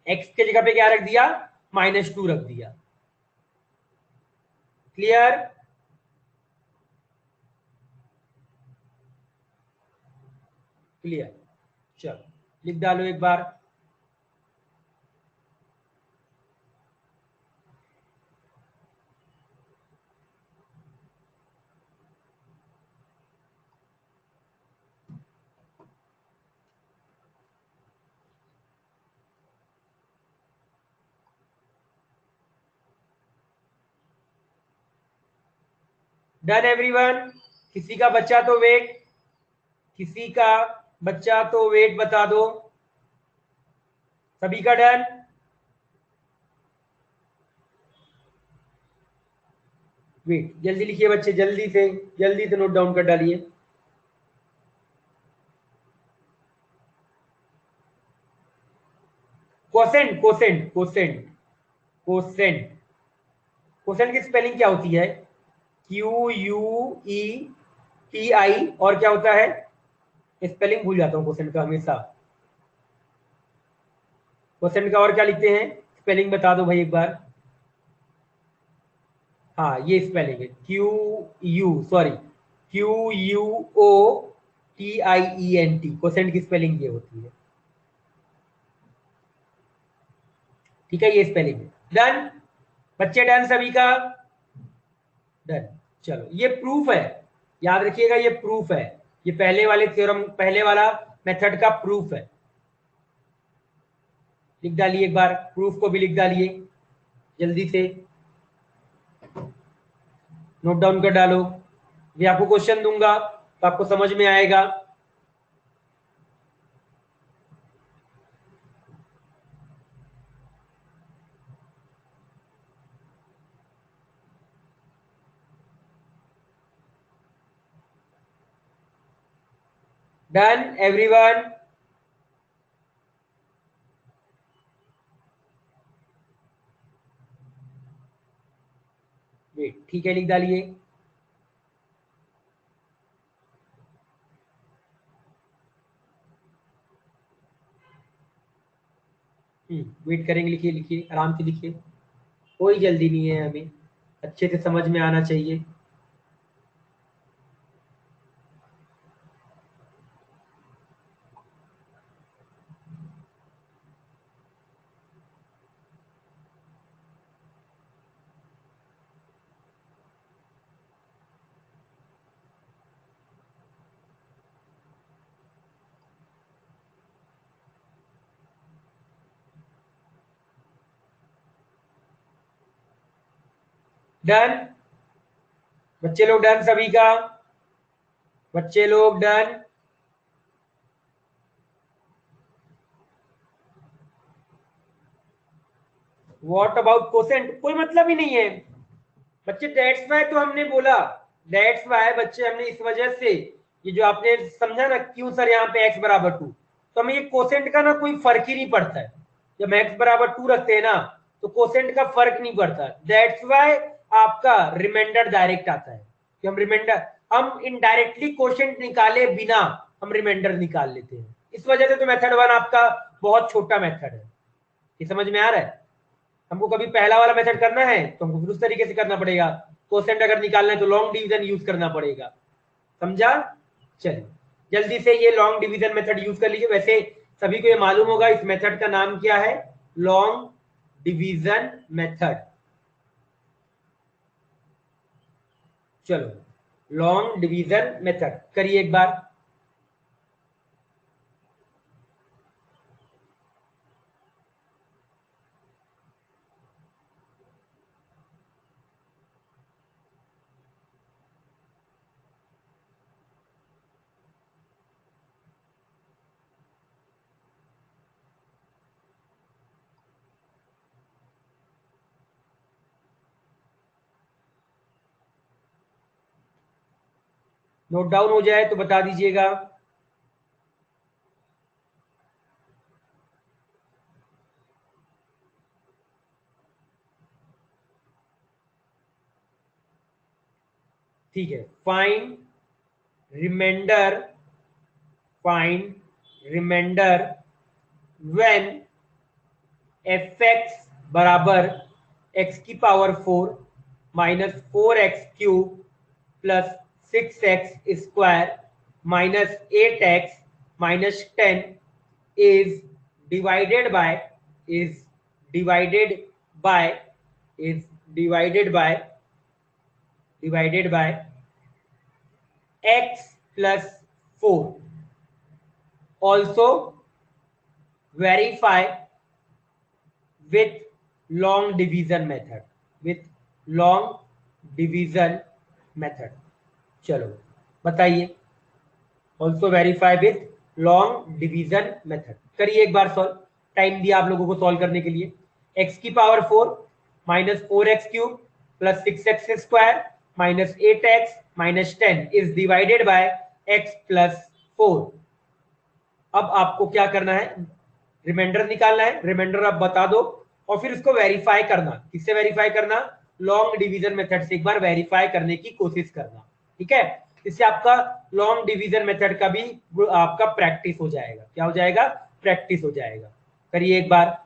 x के जगह पे क्या रख दिया? -2 रख दिया। क्लियर? क्लियर, चलो लिख डालो एक बार। Done everyone? किसी का बच्चा तो वेट, किसी का बच्चा तो वेट बता दो। सभी का डन? वेट, जल्दी लिखिए बच्चे, जल्दी से नोट डाउन कर डालिए। Quotient, quotient, quotient, quotient, quotient की स्पेलिंग क्या होती है? QUETI, और क्या होता है? स्पेलिंग भूल जाता हूँ कोसेंट का हमेशा। कोसेंट का और क्या लिखते हैं? स्पेलिंग बता दो भाई एक बार। हाँ, ये स्पेलिंग है, QUOTIENT। कोसेंट की स्पेलिंग ये होती है। ठीक है, ये स्पेलिंग है। डन बच्चे? डन सभी का? डन। चलो, ये प्रूफ है, याद रखिएगा, ये प्रूफ है। ये पहले वाले थ्योरम, पहले वाला मेथड का प्रूफ है। लिख डालिए एक बार, प्रूफ को भी लिख डालिए जल्दी से, नोट डाउन कर डालो। ये आपको क्वेश्चन दूंगा तो आपको समझ में आएगा। Done everyone? ठीक है, लिख डालिए। वेट करेंगे, लिखिए लिखिए, आराम से लिखिए, कोई जल्दी नहीं है, हमें अच्छे से समझ में आना चाहिए। डन बच्चे लोग? डन सभी का? बच्चे लोग डन? What about quotient? कोई मतलब ही नहीं है बच्चे। दैट्स वाई तो हमने बोला, दैट्स वाई बच्चे, हमने इस वजह से, ये जो आपने समझा ना, क्यों सर यहाँ पे x = 2, तो हमें ये कोसेंट का ना कोई फर्क ही नहीं पड़ता है। जब x बराबर 2 रखते हैं ना तो कोसेंट का फर्क नहीं पड़ता। दैट्स वाई आपका रिमाइंडर डायरेक्ट आता है कि हम इनडायरेक्टली कोसेंट निकाले बिना हम रिमाइंडर निकाल लेते हैं। इस वजह से तो मेथड 1 आपका बहुत छोटा मेथड है। ये समझ में आ रहा है? हमको कभी पहला वाला मेथड करना है तो हमको फिर उस तरीके से करना पड़ेगा। कोसेंट अगर निकालना है तो लॉन्ग डिवीजन यूज करना पड़ेगा। समझा? चलिए जल्दी से ये लॉन्ग डिवीजन मेथड यूज कर लीजिए। वैसे सभी को ये मालूम होगा इस मेथड का नाम क्या है, लॉन्ग डिवीजन मेथड। चलो लॉन्ग डिवीजन मेथड करिए एक बार। नोट डाउन हो जाए तो बता दीजिएगा। ठीक है, फाइंड रिमाइंडर व्हेन fx बराबर x की power 4 minus 4x³ plus 6x² minus 8x minus 10 is divided by is divided by is divided by x plus 4. Also verify with long division method चलो बताइए। Also verify with long division method करिए एक बार solve. Time दिया आप लोगों को solve करने के लिए। x की power 4 minus 4x³ plus 6x² minus 8x minus 10 is divided by x plus 4। अब आपको क्या करना है, रिमाइंडर निकालना है। रिमाइंडर आप बता दो और फिर उसको वेरीफाई करना। किससे वेरीफाई करना? लॉन्ग डिवीजन मेथड से एक बार वेरीफाई करने की कोशिश करना। ठीक है, इससे आपका लॉन्ग डिवीजन मेथड का भी आपका प्रैक्टिस हो जाएगा। क्या हो जाएगा? प्रैक्टिस हो जाएगा। करिए एक बार।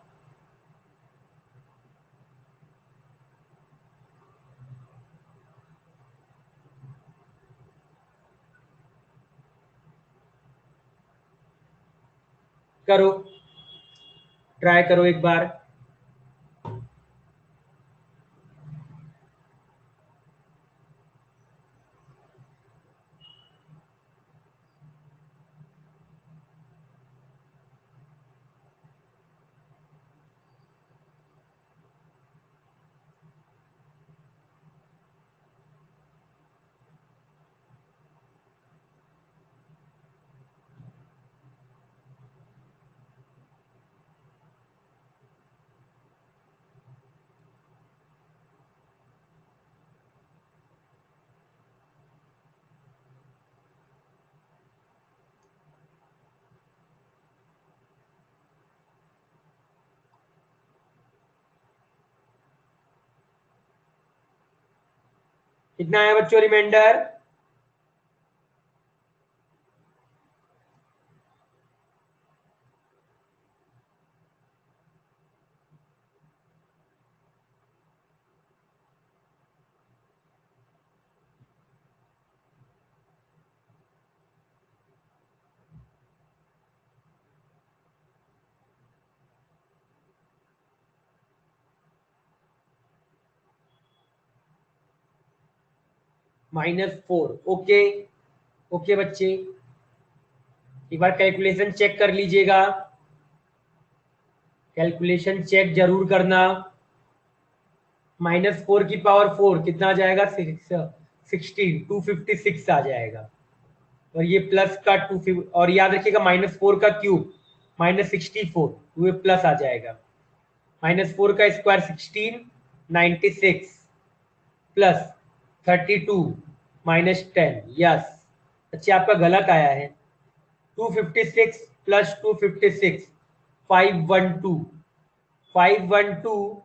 करो, ट्राई करो एक बार। कितना है बच्चों रिमाइंडर? -4। ओके ओके बच्चे, एक बार कैलकुलेशन चेक कर लीजिएगा। कैलकुलेशन चेक जरूर करना। -4 की पावर 4 कितना आ जाएगा? 16 256 आ जाएगा। और ये प्लस का 2 और याद रखिएगा -4 का क्यूब -64 तो ये प्लस आ जाएगा। -4 का स्क्वायर 16 96 प्लस 32 -10। यस, अच्छा आपका गलत आया है। 256 प्लस 256 512 512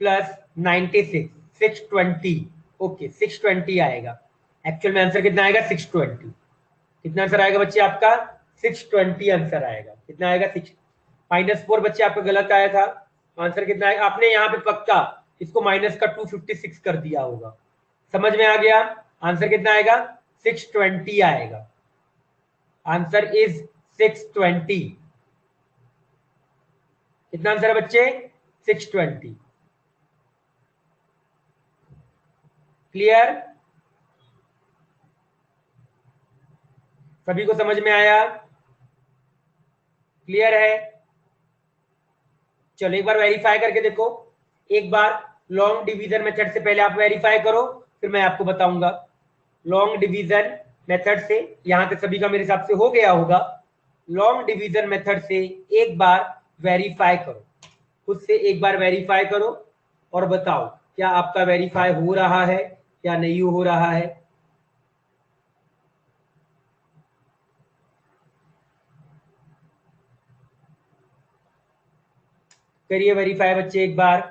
प्लस 96 620 ओके 620 आएगा। एक्चुअल में आंसर कितना आएगा 620। कितना आंसर आएगा बच्चे आपका 620 आंसर आएगा। कितना आएगा 6 -4 बच्चे आपका गलत आया था। आंसर कितना आएगा आपने यहाँ पे पक्का इसको माइनस का 256 कर दिया होगा। समझ में आ गया। आंसर कितना आएगा 620 आएगा। Answer is 620। कितना आंसर है बच्चे 620। क्लियर सभी को समझ में आया। क्लियर है। चलो एक बार वेरीफाई करके देखो। एक बार लॉन्ग डिवीजन मेथड से पहले आप वेरीफाई करो फिर मैं आपको बताऊंगा। लॉन्ग डिवीजन मेथड से यहां तक सभी का मेरे हिसाब से हो गया होगा। लॉन्ग डिवीजन मेथड से एक बार वेरीफाई करो, खुद से एक बार वेरीफाई करो और बताओ क्या आपका वेरीफाई हो रहा है या नहीं हो रहा है। करिए वेरीफाई बच्चे एक बार।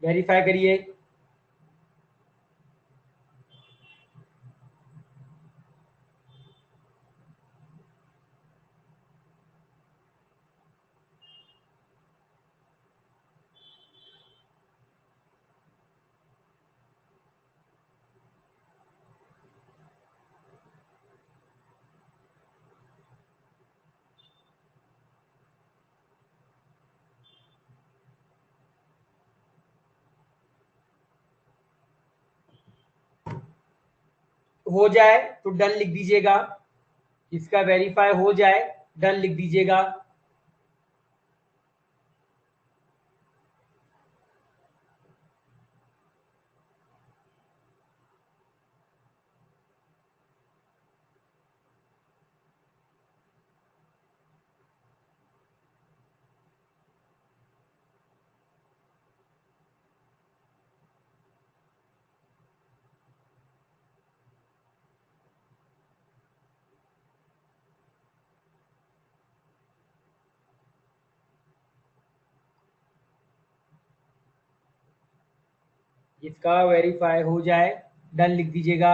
वेरीफाई करिए। हो जाए तो डन लिख दीजिएगा। इसका वेरीफाई हो जाए डन लिख दीजिएगा। इसका वेरीफाई हो जाए डन लिख दीजिएगा।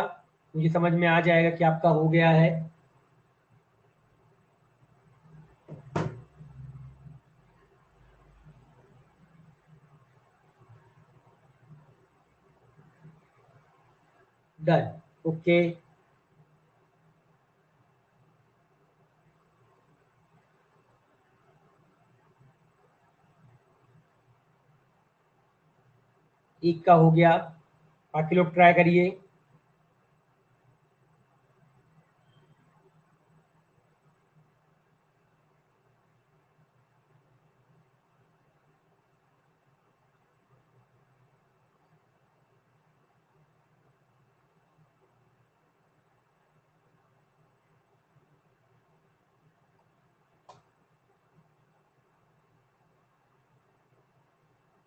मुझे समझ में आ जाएगा कि आपका हो गया है। Done okay. एक का हो गया, बाकी लोग ट्राई करिए।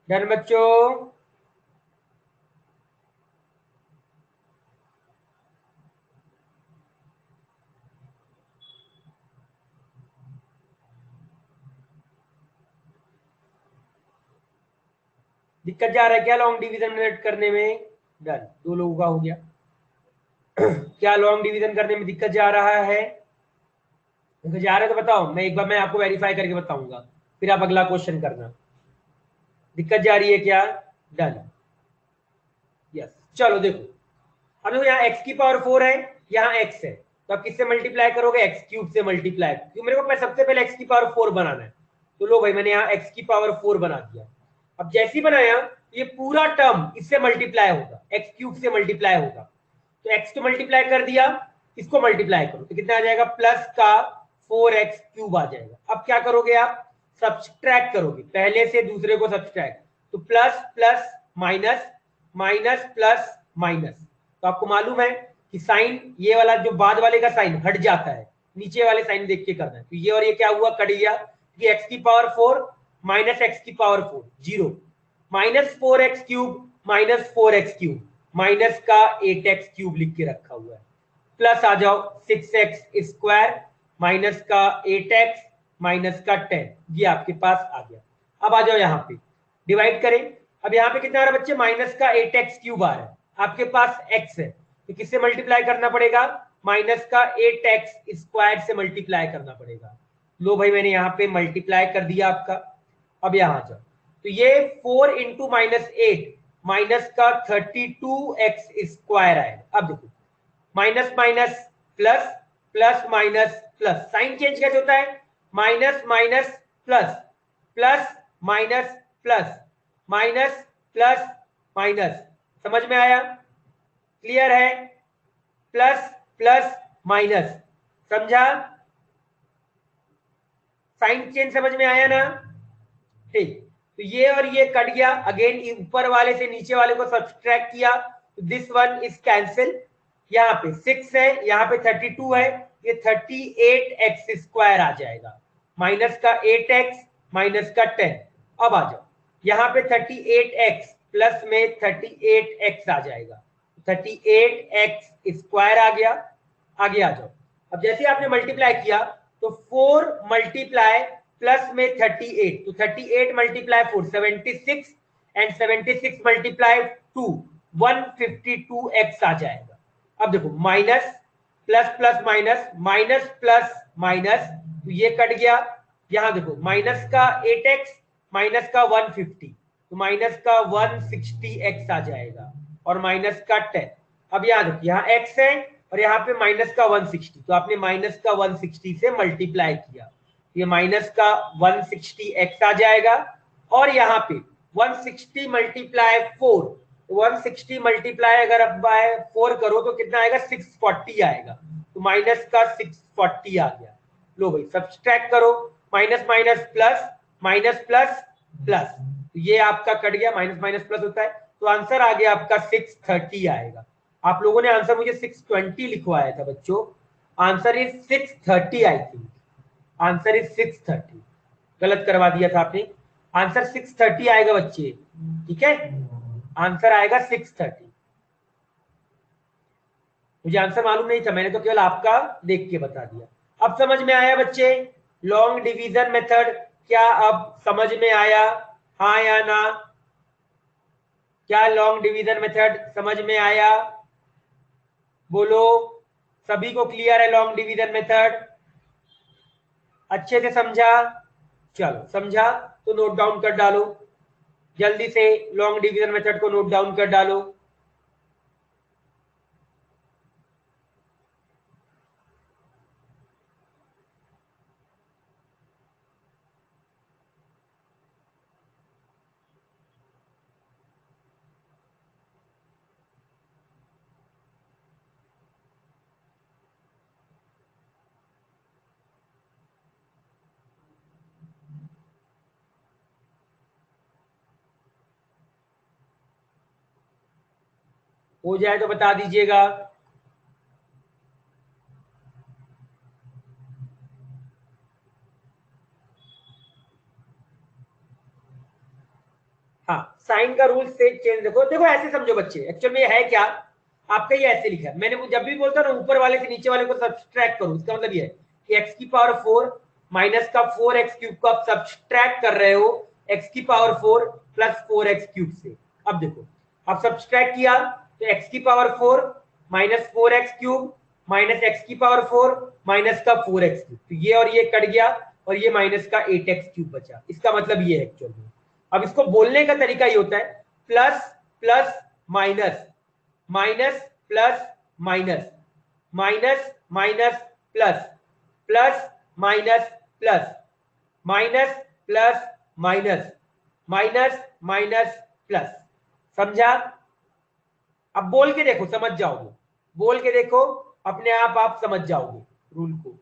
डन बच्चों। दिक्कत जा रहा है क्या लॉन्ग डिवीजन मेथड करने में। डन, दो लोगों का हो गया। क्या लॉन्ग डिवीजन करने में दिक्कत जा रहा है। अगर जा रहा है तो बताओ, मैं एक बार मैं आपको वेरीफाई करके बताऊंगा फिर आप अगला क्वेश्चन करना। दिक्कत जा रही है क्या। Done yes. चलो देखो, अब देखो यहाँ x की पावर 4 है, यहाँ x है, तो आप किससे मल्टीप्लाई करोगे x क्यूब से मल्टीप्लाई, क्योंकि मेरे को सबसे पहले x की पावर 4 बनाना है। तो लो भाई मैंने यहाँ x की पावर 4 बना दिया। अब जैसे ही बनाया ये पूरा टर्म इससे मल्टीप्लाई होगा, x क्यूब से मल्टीप्लाई होगा। तो x को मल्टीप्लाई कर दिया, इसको मल्टीप्लाई करो तो कितना आ जाएगा प्लस का 4x क्यूब आ जाएगा। अब क्या करोगे आप, सब्सट्रैक्ट करोगे, पहले से दूसरे को सब्सट्रैक्ट, तो plus plus minus, minus plus minus. तो आपको मालूम है कि साइन, ये वाला जो बाद वाले का साइन हट जाता है, नीचे वाले साइन देख के करना है। तो ये और ये क्या हुआ, कट गया, कि एक्स की पावर 4 माइनस एक्स की power 4 zero, minus 4x cube minus 4x cube, minus का 8x क्यूब लिख के रखा हुआ है, प्लस आ जाओ 6x स्क्वायर माइनस का 8x माइनस का 10, ये आपके पास आ गया। अब आ जाओ यहाँ पे डिवाइड करें। अब यहाँ पे कितना आ रहा है बच्चे, माइनस का 8x क्यूब आ रहा है, आपके पास x है, तो किससे मल्टीप्लाई करना पड़ेगा, माइनस का 8x स्क्वायर से मल्टीप्लाई करना पड़ेगा। लो भाई मैंने यहाँ पे मल्टीप्लाई कर दिया आपका। अब यहाँ जाओ, तो ये 4 इंटू माइनस 8 माइनस का 32x स्क्वायर आएगा। अब देखो minus minus plus, plus minus plus, sign change कैसे होता है, minus minus plus, plus minus plus, minus plus minus, समझ में आया, क्लियर है, प्लस प्लस माइनस, समझा, साइन चेंज समझ में आया ना, ठीक। तो ये और ये कट गया, अगेन ऊपर वाले से नीचे वाले को सब्सट्रैक्ट किया, दिस वन इज कैंसिल, यहाँ पे 6 है, यहाँ पे 32 है, ये 38x स्क्वायर आ जाएगा, माइनस का 8x माइनस का 10। अब आ जाओ यहाँ पे 38x प्लस में 38x आ जाएगा, 38x स्क्वायर आ गया। आगे आ जाओ, अब जैसे आपने मल्टीप्लाई किया तो 4 मल्टीप्लाई प्लस में 38, तो 38 मल्टीप्लाई 4 76 एंड 76 मल्टीप्लाई 2 152x आ जाएगा। अब देखो minus plus plus minus, minus plus minus, तो ये कट गया, यहां देखो माइनस का 8x माइनस का 150, तो माइनस का 160x आ जाएगा और माइनस का 10। अब यहाँ देखो यहाँ x है और यहाँ पे माइनस का 160, तो आपने माइनस का 160 से मल्टीप्लाई किया, ये माइनस का 160x आ जाएगा, और यहाँ पे 160 मल्टीप्लाई 4, 160 मल्टीप्लाई अगर अब बाय 4 करो तो कितना आएगा, 640 आएगा, तो माइनस का 640 आ गया। लो भाई सब्सट्रैक्ट करो, minus minus plus, minus plus plus, तो ये आपका कट गया, माइनस माइनस प्लस होता है, तो आंसर आ गया आपका 630 आएगा। आप लोगों ने आंसर मुझे 620 लिखवाया था बच्चों, answer is 630 I think, answer is 630, गलत करवा दिया था आपने, आंसर 630 आएगा बच्चे, ठीक है, आंसर आएगा 630। मुझे आंसर मालूम नहीं था, मैंने तो केवल आपका देख के बता दिया। अब समझ में आया बच्चे, लॉन्ग डिवीजन मेथड क्या अब समझ में आया, हाँ या ना, क्या लॉन्ग डिवीजन मेथड समझ में आया, बोलो, सभी को क्लियर है लॉन्ग डिवीजन मेथड, अच्छे से समझा, चलो समझा तो नोट डाउन कर डालो, जल्दी से लॉन्ग डिवीजन मेथड को नोट डाउन कर डालो। हो जाए तो बता दीजिएगा। हाँ, साइन का रूल से चेंज, देखो देखो ऐसे समझो बच्चे, एक्चुअल में है क्या, आपका ये ऐसे लिखा है, मैंने जब भी बोलता ना ऊपर वाले से नीचे वाले को सब्सट्रैक्ट करो, इसका मतलब ये है कि x की पावर 4 माइनस का 4x क्यूब को आप सब्सट्रैक्ट कर रहे हो x की पावर 4 प्लस 4x क्यूब से। अब देखो आप सब्सट्रैक्ट किया तो x की power 4 minus 4x cube minus x की पावर 4 माइनस का 4x क्यूब, तो ये और ये कट गया और ये माइनस का 8x क्यूब बचा, इसका मतलब ये है एक्चुअल में। अब इसको बोलने का तरीका ये होता है plus plus minus, minus plus minus, minus minus plus, plus minus plus, minus plus minus, minus minus plus, समझा। अब बोल के देखो समझ जाओगे, बोल के देखो अपने आप समझ जाओगे रूल को।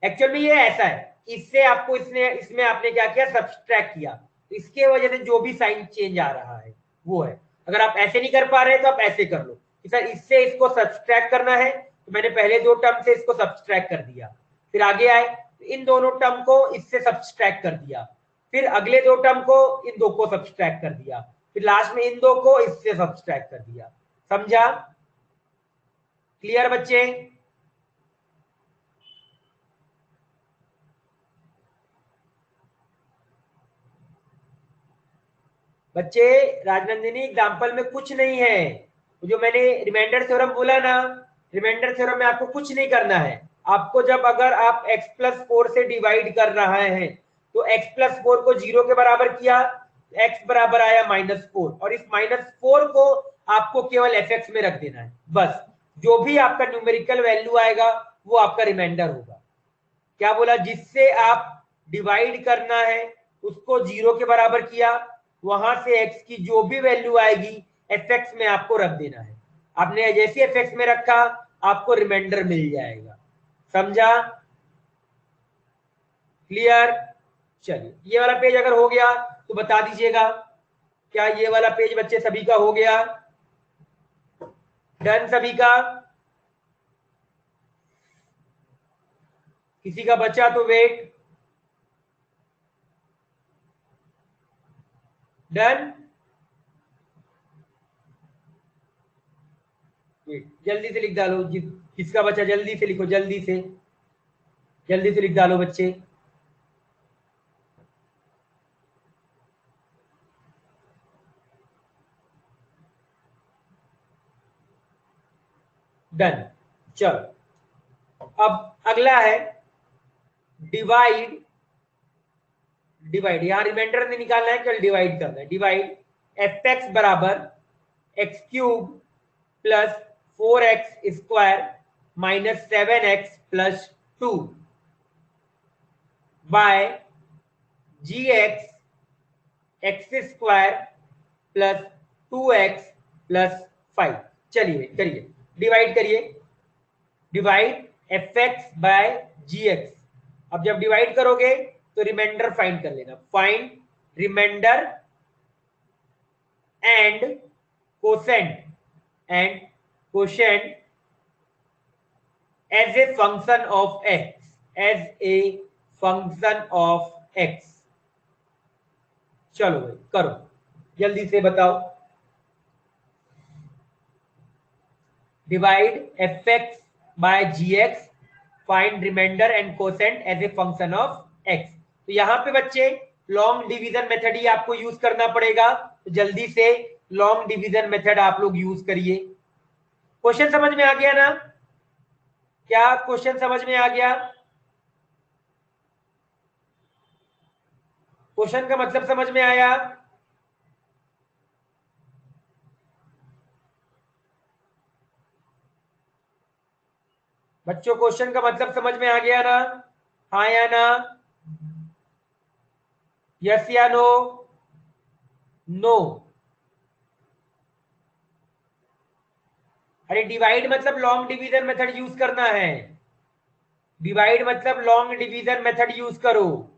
एक्चुअल में ये ऐसा है, इससे आपको इसमें आपने क्या किया, सब्सट्रैक्ट किया, तो इसके वजह से जो भी साइन चेंज आ रहा है वो है। अगर आप ऐसे नहीं कर पा रहे तो आप ऐसे कर लो कि सर इससे इसको सब्सट्रैक्ट करना है, तो मैंने पहले दो टर्म से इसको सब्सट्रैक्ट कर दिया, फिर आगे आए तो इन दोनों टर्म को इससे सब्सट्रैक्ट कर दिया, फिर अगले दो टर्म को इन दो को सब्सट्रैक्ट कर दिया, फिर लास्ट में इन दो को इससे सब्सट्रैक्ट कर दिया। समझा? क्लियर बच्चे? बच्चे राजनंदिनी एग्जाम्पल में कुछ नहीं है, जो मैंने रिमाइंडर थ्योरम बोला ना, रिमाइंडर थ्योरम में आपको कुछ नहीं करना है। आपको जब अगर आप x प्लस 4 से डिवाइड कर रहा है तो x प्लस 4 को 0 के बराबर किया, x बराबर आया -4, और इस -4 को आपको केवल fx में रख देना है बस। जो भी आपका न्यूमेरिकल वैल्यू आएगा वो आपका रिमाइंडर होगा। क्या बोला? जिससे आप डिवाइड करना है उसको 0 के बराबर किया, वहां से x की जो भी वैल्यू आएगी fx में आपको रख देना है। आपने जैसे fx में रखा आपको रिमाइंडर मिल जाएगा। समझा? क्लियर? चलिए, ये वाला पेज अगर हो गया तो बता दीजिएगा। क्या ये वाला पेज बच्चे सभी का हो गया? डन सभी का? किसी का बचा तो वेट। डन? जल्दी से लिख डालो, किसका बचा जल्दी से लिखो, जल्दी से लिख डालो बच्चे। डन। चलो, अब अगला है डिवाइड। यहां रिमाइंडर नहीं निकालना है, केवल डिवाइड करना है। डिवाइड एफ एक्स बराबर x cube plus 4x square minus 7x plus 2 by ji X square plus 2x plus 5। चलिए करिए, डिवाइड करिए। Divide F x by ji X. अब जब डिवाइड करोगे तो रिमाइंडर फाइंड कर लेना। Find remainder and quotient as a function of x। चलो भाई करो, जल्दी से बताओ। Divide F x by ji x, find remainder and quotient as a function of x. तो यहां पे बच्चे लॉन्ग डिवीजन मेथड ही आपको यूज करना पड़ेगा, तो जल्दी से लॉन्ग डिवीजन मेथड आप लोग यूज करिए। क्वेश्चन समझ में आ गया ना? क्या क्वेश्चन समझ में आ गया? क्वेश्चन का मतलब समझ में आया? बच्चों क्वेश्चन का मतलब समझ में आ गया ना? हाँ या ना? यस या नो? नो? अरे डिवाइड मतलब लॉन्ग डिवीजन मेथड यूज करना है। डिवाइड मतलब लॉन्ग डिवीजन मेथड यूज करो।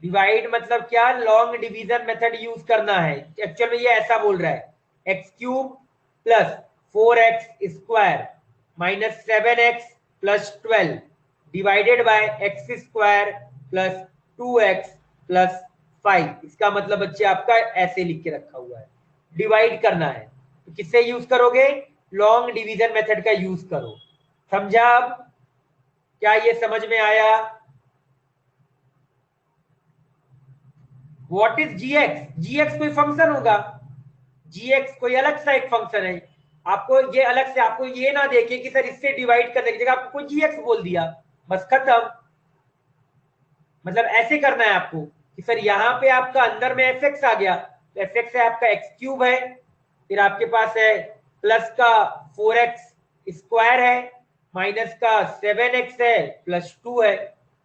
डिवाइड मतलब क्या? लॉन्ग डिवीजन मेथड यूज करना है। एक्चुअल में ये ऐसा बोल रहा है, x cube plus 4x square minus 7x plus 12 divided by x square plus 2x plus 5। इसका मतलब बच्चे आपका ऐसे लिख के रखा हुआ है, डिवाइड करना है तो किससे यूज करोगे? लॉन्ग डिवीजन मेथड का यूज करो। समझा? अब क्या ये समझ में आया? What is g x? G x कोई फंक्शन होगा, जी एक्स कोई अलग सा एक फंक्शन है। आपको ये अलग से, आपको ये ना देखे कि सर इससे डिवाइड करने की जगह आपको कोई जी एक्स बोल दिया, बस खत्म। मतलब ऐसे करना है आपको कि सर यहाँ पे आपका अंदर में एफ एक्स आ गया, तो एफ एक्स है आपका एक्स क्यूब है, फिर आपके पास है प्लस का 4x स्क्वायर है, माइनस का 7x है, प्लस 2 है,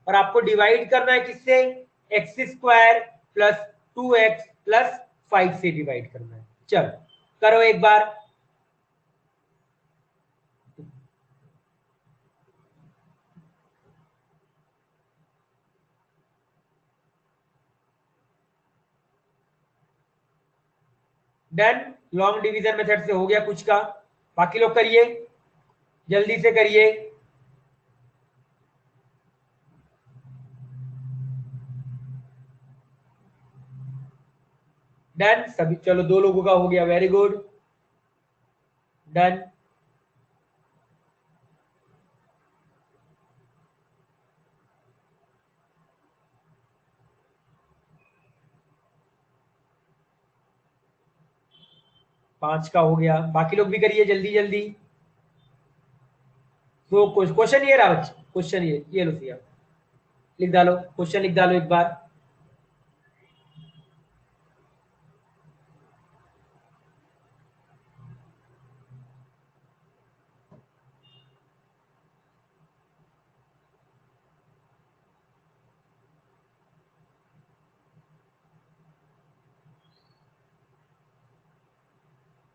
और आपको डिवाइड करना है किससे? X square plus 2x plus 5 से डिवाइड करना है। चलो करो एक बार। डन। लॉन्ग डिवीजन मेथड से हो गया कुछ का, बाकी लोग करिए, जल्दी से करिए। डन सभी, चलो 2 लोगों का हो गया, वेरी गुड, डन। पांच का हो गया, बाकी लोग भी करिए जल्दी जल्दी। तो क्वेश्चन ये रहा बच्चे, क्वेश्चन ये लो सिया, लिख डालो, क्वेश्चन लिख डालो एक बार।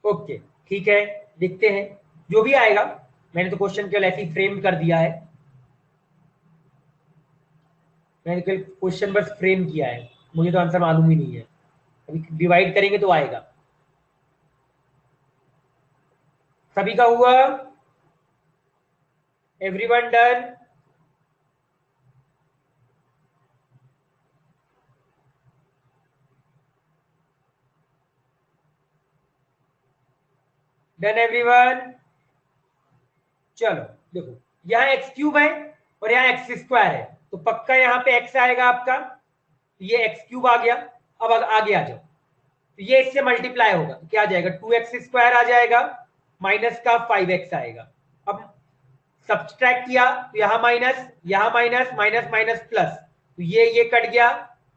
ओके ठीक है, देखते हैं जो भी आएगा। मैंने तो क्वेश्चन केवल ऐसे ही फ्रेम कर दिया है, मैंने केवल क्वेश्चन बस फ्रेम किया है, मुझे तो आंसर मालूम ही नहीं है। अभी डिवाइड करेंगे तो आएगा। सभी का हुआ, एवरीवन डन। Done everyone. चलो देखो, यहाँ एक्स क्यूब है और यहाँ एक्स स्क्वायर है, तो पक्का यहाँ पे एक्स आएगा आपका, ये एक्स क्यूब आ गया। अब आगे आ जाओ, तो ये इससे मल्टीप्लाई होगा तो क्या आ जाएगा, 2x स्क्वायर आ जाएगा, माइनस का 5x आएगा। अब सब्सट्रैक्ट किया तो यहाँ माइनस, यहाँ माइनस, माइनस माइनस प्लस, तो ये कट गया,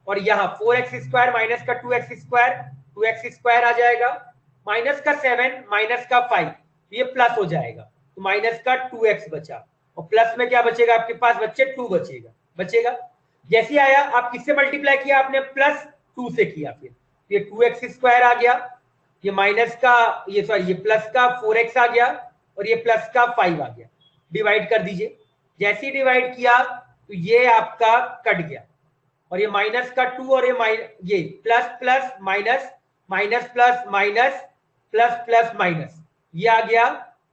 और यहाँ 4x स्क्वायर माइनस का 2x स्क्वायर, 2x स्क्वायर आ जाएगा, माइनस का 7 माइनस का 5, ये प्लस हो जाएगा, तो माइनस का 2x बचा, और प्लस में क्या बचेगा आपके पास बच्चे, 2 बचेगा। जैसे आया, आप किससे मल्टीप्लाई किया आपने, प्लस 2 से किया, फिर ये 2x स्क्वायर आ गया, ये माइनस का, ये सॉरी ये प्लस का 4x आ गया, और ये प्लस का 5 आ गया। डिवाइड कर दीजिए, जैसे ही डिवाइड किया तो ये आपका कट गया, और ये माइनस का 2 और ये plus plus minus, minus plus minus, plus plus minus, ये आ गया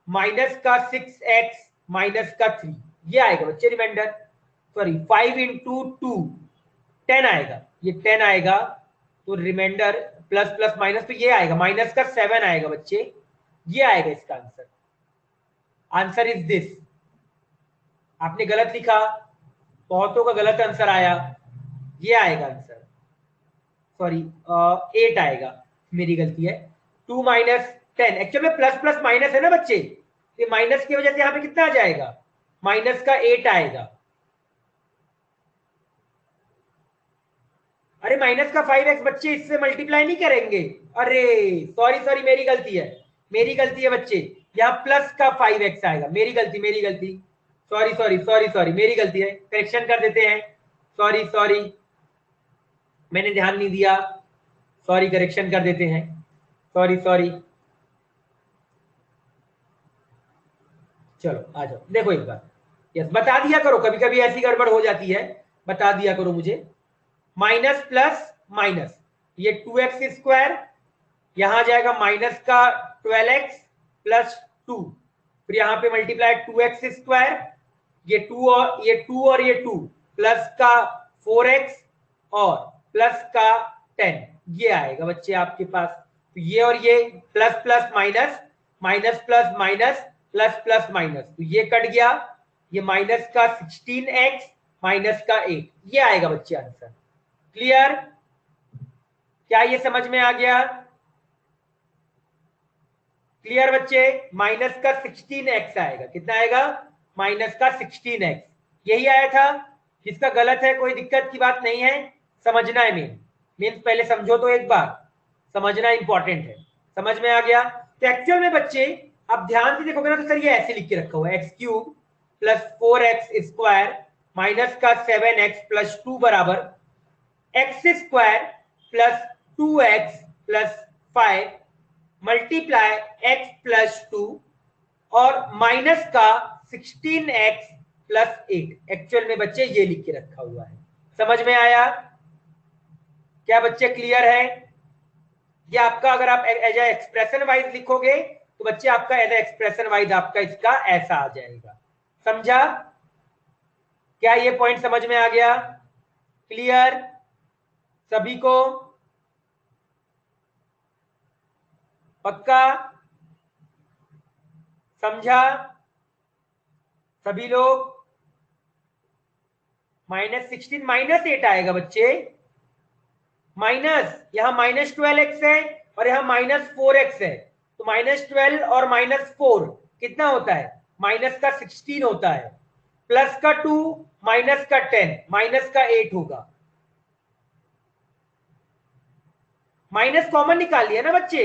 माइनस का 6x माइनस का 3, ये आएगा बच्चे रिमाइंडर, सॉरी 5 इंटू 2 10 आएगा, ये 10 आएगा, तो रिमाइंडर प्लस प्लस माइनस, तो ये आएगा माइनस का 7 आएगा बच्चे, ये आएगा इसका आंसर। Answer is this. आपने गलत लिखा, बहुतों का गलत आंसर आया, ये आएगा आंसर, सॉरी 8 आएगा, मेरी गलती है। 2 माइनस 10, एक्चुअली में प्लस प्लस माइनस है ना बच्चे, ये माइनस की वजह से यहाँ पे कितना आ जाएगा, माइनस का 8 आएगा। अरे माइनस का 5x बच्चे इससे मल्टीप्लाई नहीं करेंगे, अरे सॉरी सॉरी मेरी गलती है बच्चे, यहाँ प्लस का 5x आएगा, मेरी गलती, सॉरी सॉरी सॉरी सॉरी मेरी गलती है, करेक्शन कर देते हैं, सॉरी सॉरी मैंने ध्यान नहीं दिया, सॉरी करेक्शन कर देते हैं, सॉरी सॉरी। चलो आ जाओ, देखो एक बार, यस बता दिया करो, कभी कभी ऐसी गड़बड़ हो जाती है, बता दिया करो मुझे। माइनस प्लस माइनस, ये 2x स्क्वायर, यहां आ जाएगा माइनस का 12x प्लस 2, फिर यहां पे मल्टीप्लाई 2x स्क्वायर, ये 2 और ये 2 प्लस का 4x और प्लस का 10, ये आएगा बच्चे आपके पास, तो ये और ये plus plus minus, minus plus minus, plus plus minus, तो ये कट गया, ये माइनस का 16x माइनस का 8, ये आएगा बच्चे आंसर। क्लियर, क्या ये समझ में आ गया, क्लियर बच्चे, माइनस का 16x आएगा, कितना आएगा, माइनस का 16x, यही आया था। जिसका गलत है कोई दिक्कत की बात नहीं है, समझना है मीन्स पहले समझो तो एक बार, समझना इंपॉर्टेंट है, समझ में आ गया। तो एक्चुअल में बच्चे आप ध्यान से देखोगे ना, तो सर ये ऐसे लिख के रखा हुआ है, x cube plus 4x square minus का 7x प्लस 2 बराबर x square plus 2x plus 5 multiply x plus 2 और माइनस का 16x प्लस 8, एक्चुअल में बच्चे ये लिख के रखा हुआ है, समझ में आया क्या बच्चे, क्लियर है, ये आपका अगर आप एज ए एक्सप्रेशन वाइज लिखोगे तो बच्चे आपका एज ए एक्सप्रेशन वाइज आपका इसका ऐसा आ जाएगा। समझा? क्या ये पॉइंट समझ में आ गया? क्लियर सभी को? पक्का? समझा सभी लोग? -16 -8 आएगा बच्चे। माइनस यहां -12x है और यहां -4x है, तो -12 और -4 कितना होता है? माइनस का 16 होता है, प्लस का 2, माइनस का 10, माइनस का 8 होगा। माइनस कॉमन निकाल लिया ना बच्चे,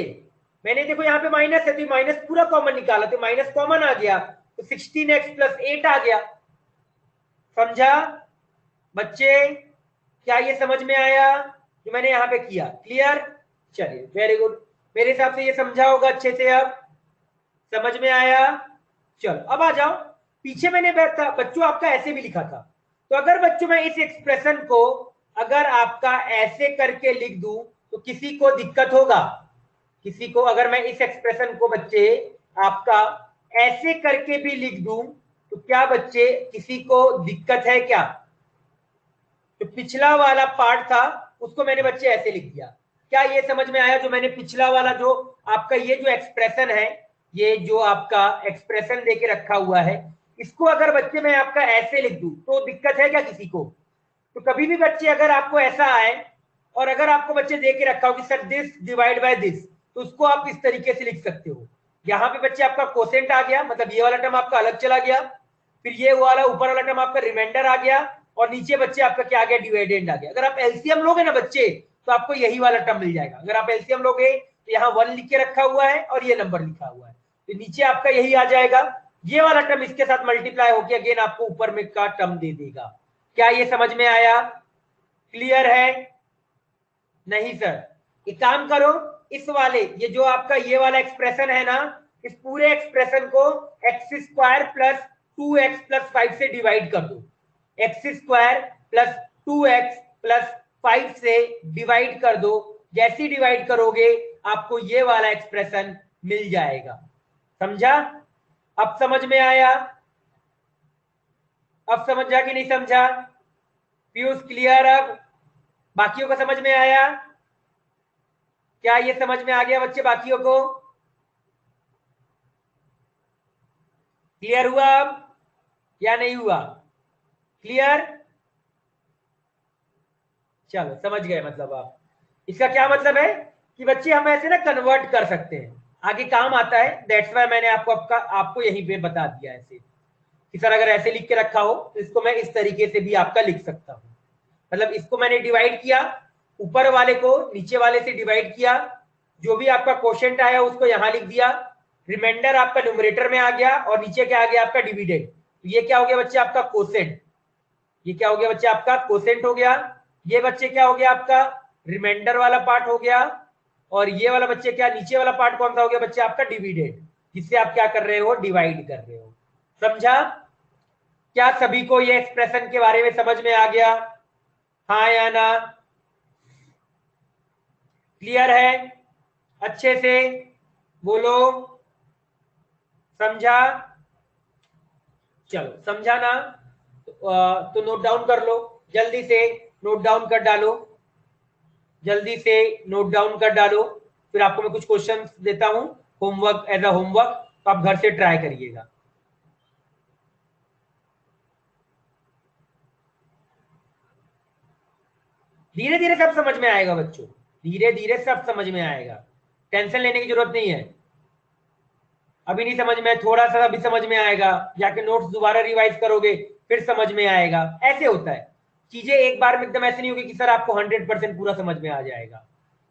मैंने देखो यहाँ पे माइनस है तो माइनस पूरा कॉमन निकाला तो माइनस कॉमन आ गया, तो 16x + 8 आ गया। समझा बच्चे? क्या ये समझ में आया जो मैंने यहाँ पे किया? क्लियर? चलिए वेरी गुड, मेरे हिसाब से ये समझा होगा अच्छे से। अब समझ में आया? चलो अब आ जाओ पीछे, मैंने बच्चों आपका ऐसे भी लिखा था, तो अगर बच्चों मैं इस एक्सप्रेशन को अगर आपका ऐसे करके लिख दूं तो किसी को दिक्कत होगा? किसी को अगर मैं इस एक्सप्रेशन को बच्चे आपका ऐसे करके भी लिख दूं तो क्या बच्चे किसी को दिक्कत है क्या? तो पिछला वाला पार्ट था उसको मैंने बच्चे ऐसे लिख दिया। क्या ये समझ में आया जो मैंने पिछला वाला जो आपका ये जो एक्सप्रेशन है, ये जो आपका एक्सप्रेशन देके रखा हुआ है, इसको अगर बच्चे मैं आपका ऐसे लिख दूं तो दिक्कत है क्या किसी को? तो कभी भी बच्चे अगर आपको ऐसा आए और अगर आपको बच्चे दे के रखा हो कि sir this divide by this, तो उसको आप इस तरीके से लिख सकते हो। यहाँ पे बच्चे आपका कोसेंट आ गया, मतलब ये वाला टर्म आपका अलग चला गया, फिर ये वाला ऊपर वाला टर्म आपका रिमाइंडर आ गया, और नीचे बच्चे आपका क्या आ गया? डिविडेंड आ गया। अगर आप एलसीएम लोगे ना बच्चे तो आपको यही वाला टर्म मिल जाएगा। अगर आप एलसीएम लोगे तो यहाँ 1 लिख के रखा हुआ है और ये नंबर लिखा हुआ है, तो नीचे आपका यही आ जाएगा। ये वाला टर्म इसके साथ मल्टीप्लाई होकर अगेन आपको ऊपर में का टर्म दे देगा। क्या ये समझ में आया? क्लियर है? नहीं सर, एक काम करो, इस वाले ये जो आपका ये वाला एक्सप्रेशन है ना, इस पूरे एक्सप्रेशन को x² + 2x + 5 से डिवाइड कर दो। x² + 2x + 5 से डिवाइड कर दो। जैसी डिवाइड करोगे आपको ये वाला एक्सप्रेशन मिल जाएगा। समझा? अब समझ में आया? अब समझा कि नहीं समझा? पीयूष क्लियर? अब बाकियों को समझ में आया? क्या ये समझ में आ गया बच्चे बाकियों को? क्लियर हुआ अब या नहीं हुआ? क्लियर? चलो समझ गए, मतलब आप इसका क्या मतलब है कि बच्चे हम ऐसे ना कन्वर्ट कर सकते हैं, आगे काम आता है। दैट्स वाई मैंने आपको यहीं पे बता दिया ऐसे कि सर अगर ऐसे लिख के रखा हो तो इसको मैं इस तरीके से भी आपका लिख सकता हूँ। मतलब इसको मैंने डिवाइड किया, ऊपर वाले को नीचे वाले से डिवाइड किया, जो भी आपका क्वोशिएंट आया उसको यहाँ लिख दिया, रिमाइंडर आपका न्यूमरेटर में आ गया और नीचे क्या आ गया? आपका डिविडेंड। तो ये क्या हो गया बच्चे? आपका कोसेंट। ये क्या हो गया बच्चे? आपका कोसेंट हो गया। ये बच्चे क्या हो गया? आपका रिमाइंडर वाला पार्ट हो गया। और ये वाला बच्चे क्या, नीचे वाला पार्ट कौन सा हो गया बच्चे? आपका डिविडेंड, जिससे आप क्या कर रहे हो? डिवाइड कर रहे हो। समझा? क्या सभी को ये एक्सप्रेशन के बारे में समझ में आ गया? हाँ या ना? क्लियर है? अच्छे से बोलो। समझा? चलो समझा ना? तो नोट डाउन कर लो, जल्दी से नोट डाउन कर डालो, जल्दी से नोट डाउन कर डालो। फिर आपको मैं कुछ क्वेश्चन देता हूं होमवर्क, एज अ होमवर्क, तो आप घर से ट्राई करिएगा। धीरे धीरे सब समझ में आएगा बच्चों, धीरे धीरे सब समझ में आएगा, टेंशन लेने की जरूरत नहीं है। अभी नहीं समझ में, थोड़ा सा अभी समझ में आएगा, जाके नोट्स दोबारा रिवाइज करोगे फिर समझ में आएगा। ऐसे होता है, चीजें एक बार में एकदम ऐसे नहीं होगी कि सर आपको 100% पूरा समझ में आ जाएगा।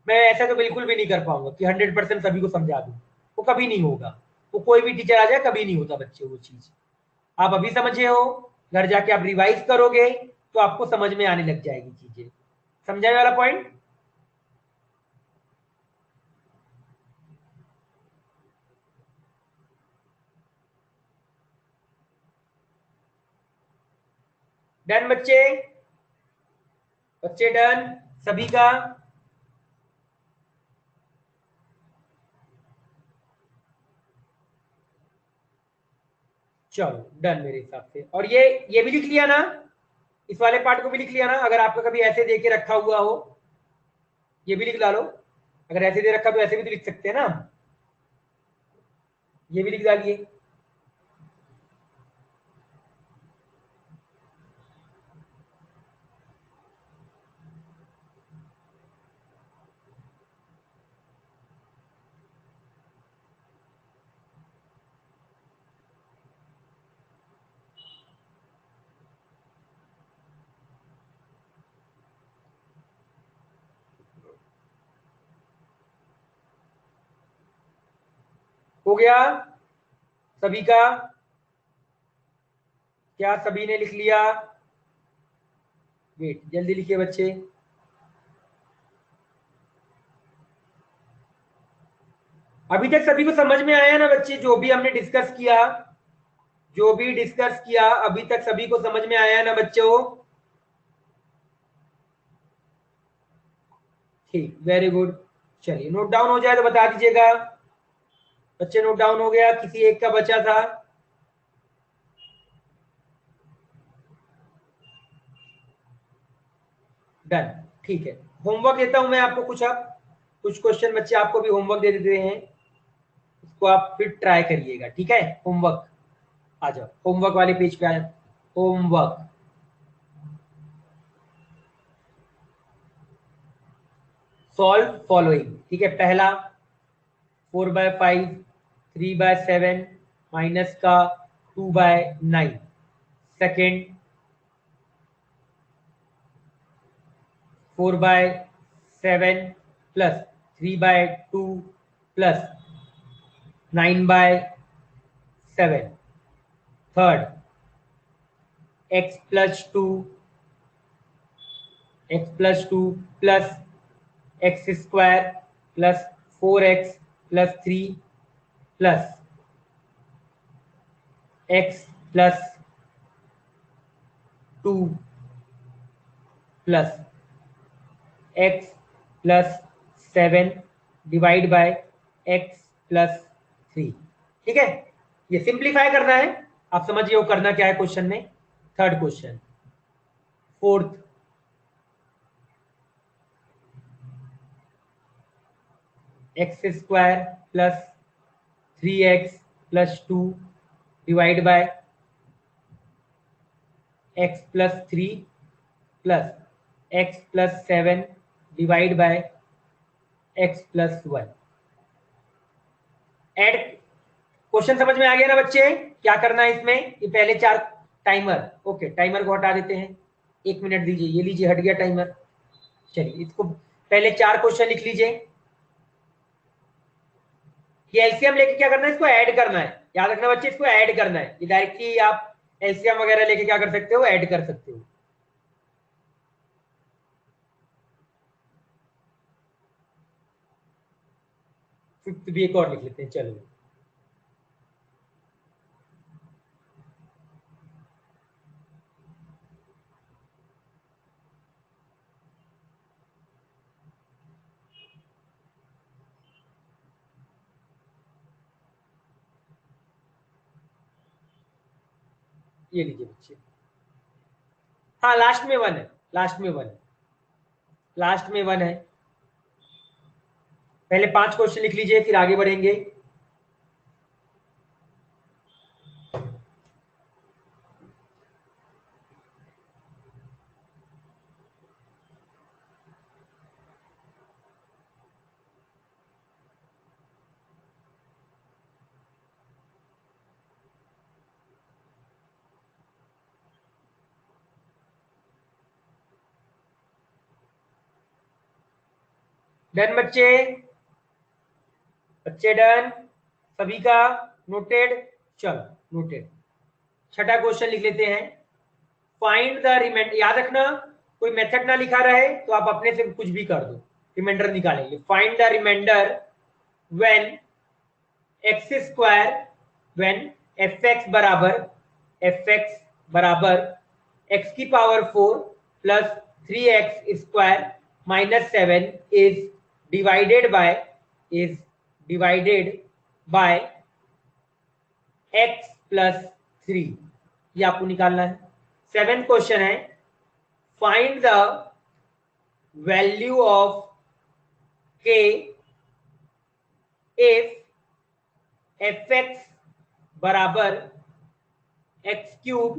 मैं ऐसा तो बिल्कुल भी नहीं कर पाऊंगा कि 100% सभी को समझा दूं, वो कभी नहीं होगा। वो कोई भी टीचर आ जाए कभी नहीं होता बच्चे वो चीज। आप अभी समझे हो, घर जाके आप रिवाइज करोगे तो आपको समझ में आने लग जाएगी चीजें। समझाने वाला पॉइंट? डन बच्चे? बच्चे डन सभी का? चलो डन मेरे हिसाब से। और ये भी लिख लिया ना, इस वाले पार्ट को भी लिख लिया ना, अगर आपका कभी ऐसे दे के रखा हुआ हो ये भी लिख डालो, अगर ऐसे दे रखा तो ऐसे भी तो लिख सकते हैं ना, ये भी लिख डालिए। हो गया सभी का? क्या सभी ने लिख लिया? वेट, जल्दी लिखिए बच्चे। अभी तक सभी को समझ में आया ना बच्चे? जो भी हमने डिस्कस किया, जो भी डिस्कस किया अभी तक सभी को समझ में आया ना बच्चों? ठीक, वेरी गुड। चलिए नोट डाउन हो जाए तो बता दीजिएगा। बच्चे नोट डाउन हो गया? किसी एक का बचा था? डन, ठीक है। होमवर्क देता हूं मैं आपको कुछ, अब कुछ क्वेश्चन बच्चे आपको भी होमवर्क दे देते हैं, उसको आप फिर ट्राई करिएगा, ठीक है? होमवर्क आ जाओ, होमवर्क वाले पेज पे आए। होमवर्क, सॉल्व फॉलोइंग, ठीक है? पहला 4/5, 3/7 माइनस का 2/9। Second 4/7 plus 3/2 plus 9/7। Third x+2 plus x² plus 4x plus 3 plus x plus 2 plus x plus 7 divide by x plus 3, ठीक है? ये सिंप्लीफाई करना है, आप समझिए वो करना क्या है क्वेश्चन में। Third question, fourth x² plus 3x plus 2 divide by x plus 3 plus x plus 7 divide by x plus 1। Add, question समझ में आ गया ना बच्चे? क्या करना है इसमें? ये पहले चार टाइमर, ओके टाइमर को हटा देते हैं, 1 मिनट दीजिए। ये लीजिए, हट गया टाइमर। चलिए इसको पहले चार क्वेश्चन लिख लीजिए। ये एलसीएम लेके क्या करना है? इसको ऐड करना है, याद रखना बच्चे, इसको ऐड करना है। ये डायरेक्टली आप एलसीएम वगैरह लेके क्या कर सकते हो? ऐड कर सकते हो। फिफ्थ भी एक और लिख लेते हैं, चलो। ये लीजिए बच्चे, हाँ लास्ट में 1 है, लास्ट में 1 है, लास्ट में 1 है। पहले 5 क्वेश्चन लिख लीजिए, फिर आगे बढ़ेंगे। डन बच्चे? बच्चे डन सभी का? नोटेड? चलो नोटेड। छठा क्वेश्चन लिख लेते हैं। फाइंड द रिमाइंडर, याद रखना कोई मेथड ना लिखा रहे तो आप अपने से कुछ भी कर दो, रिमाइंडर निकालेंगे। Find the remainder when x², when fx बराबर x की power 4 plus 3x² minus 7 is divided by x plus 3, ये आपको निकालना है। 7th क्वेश्चन है, find the value of k if fx बराबर x cube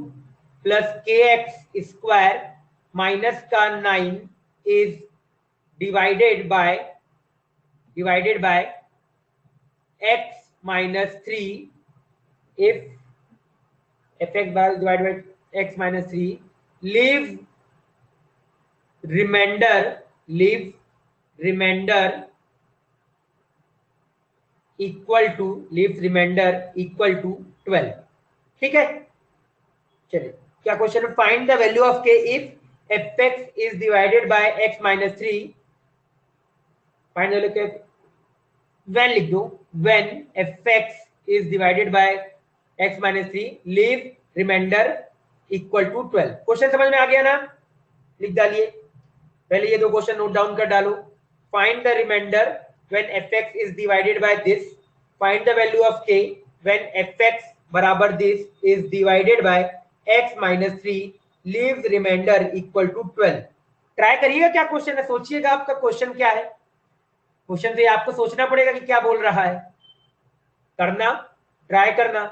plus k x square minus का 9 is divided by x minus 3 if fx divided by x minus 3 leave remainder equal to 12। ठीक है, चलिए क्या question है, find the value of k if fx is divided by x minus 3, find the value when लिख दो, when fx is divided by x minus 3 leave remainder equal to 12। Question समझ में आ गया ना, लिख डालिए, पहले ये दो क्वेश्चन नोट डाउन कर डालो। Find the remainder when fx is divided by this, find the value of k when fx बराबर this is divided by x minus 3 leaves remainder equal to 12। Try करिएगा क्या क्वेश्चन है, सोचिएगा आपका question क्या है। क्वेश्चन से आपको सोचना पड़ेगा कि क्या बोल रहा है, करना, ट्राई करना।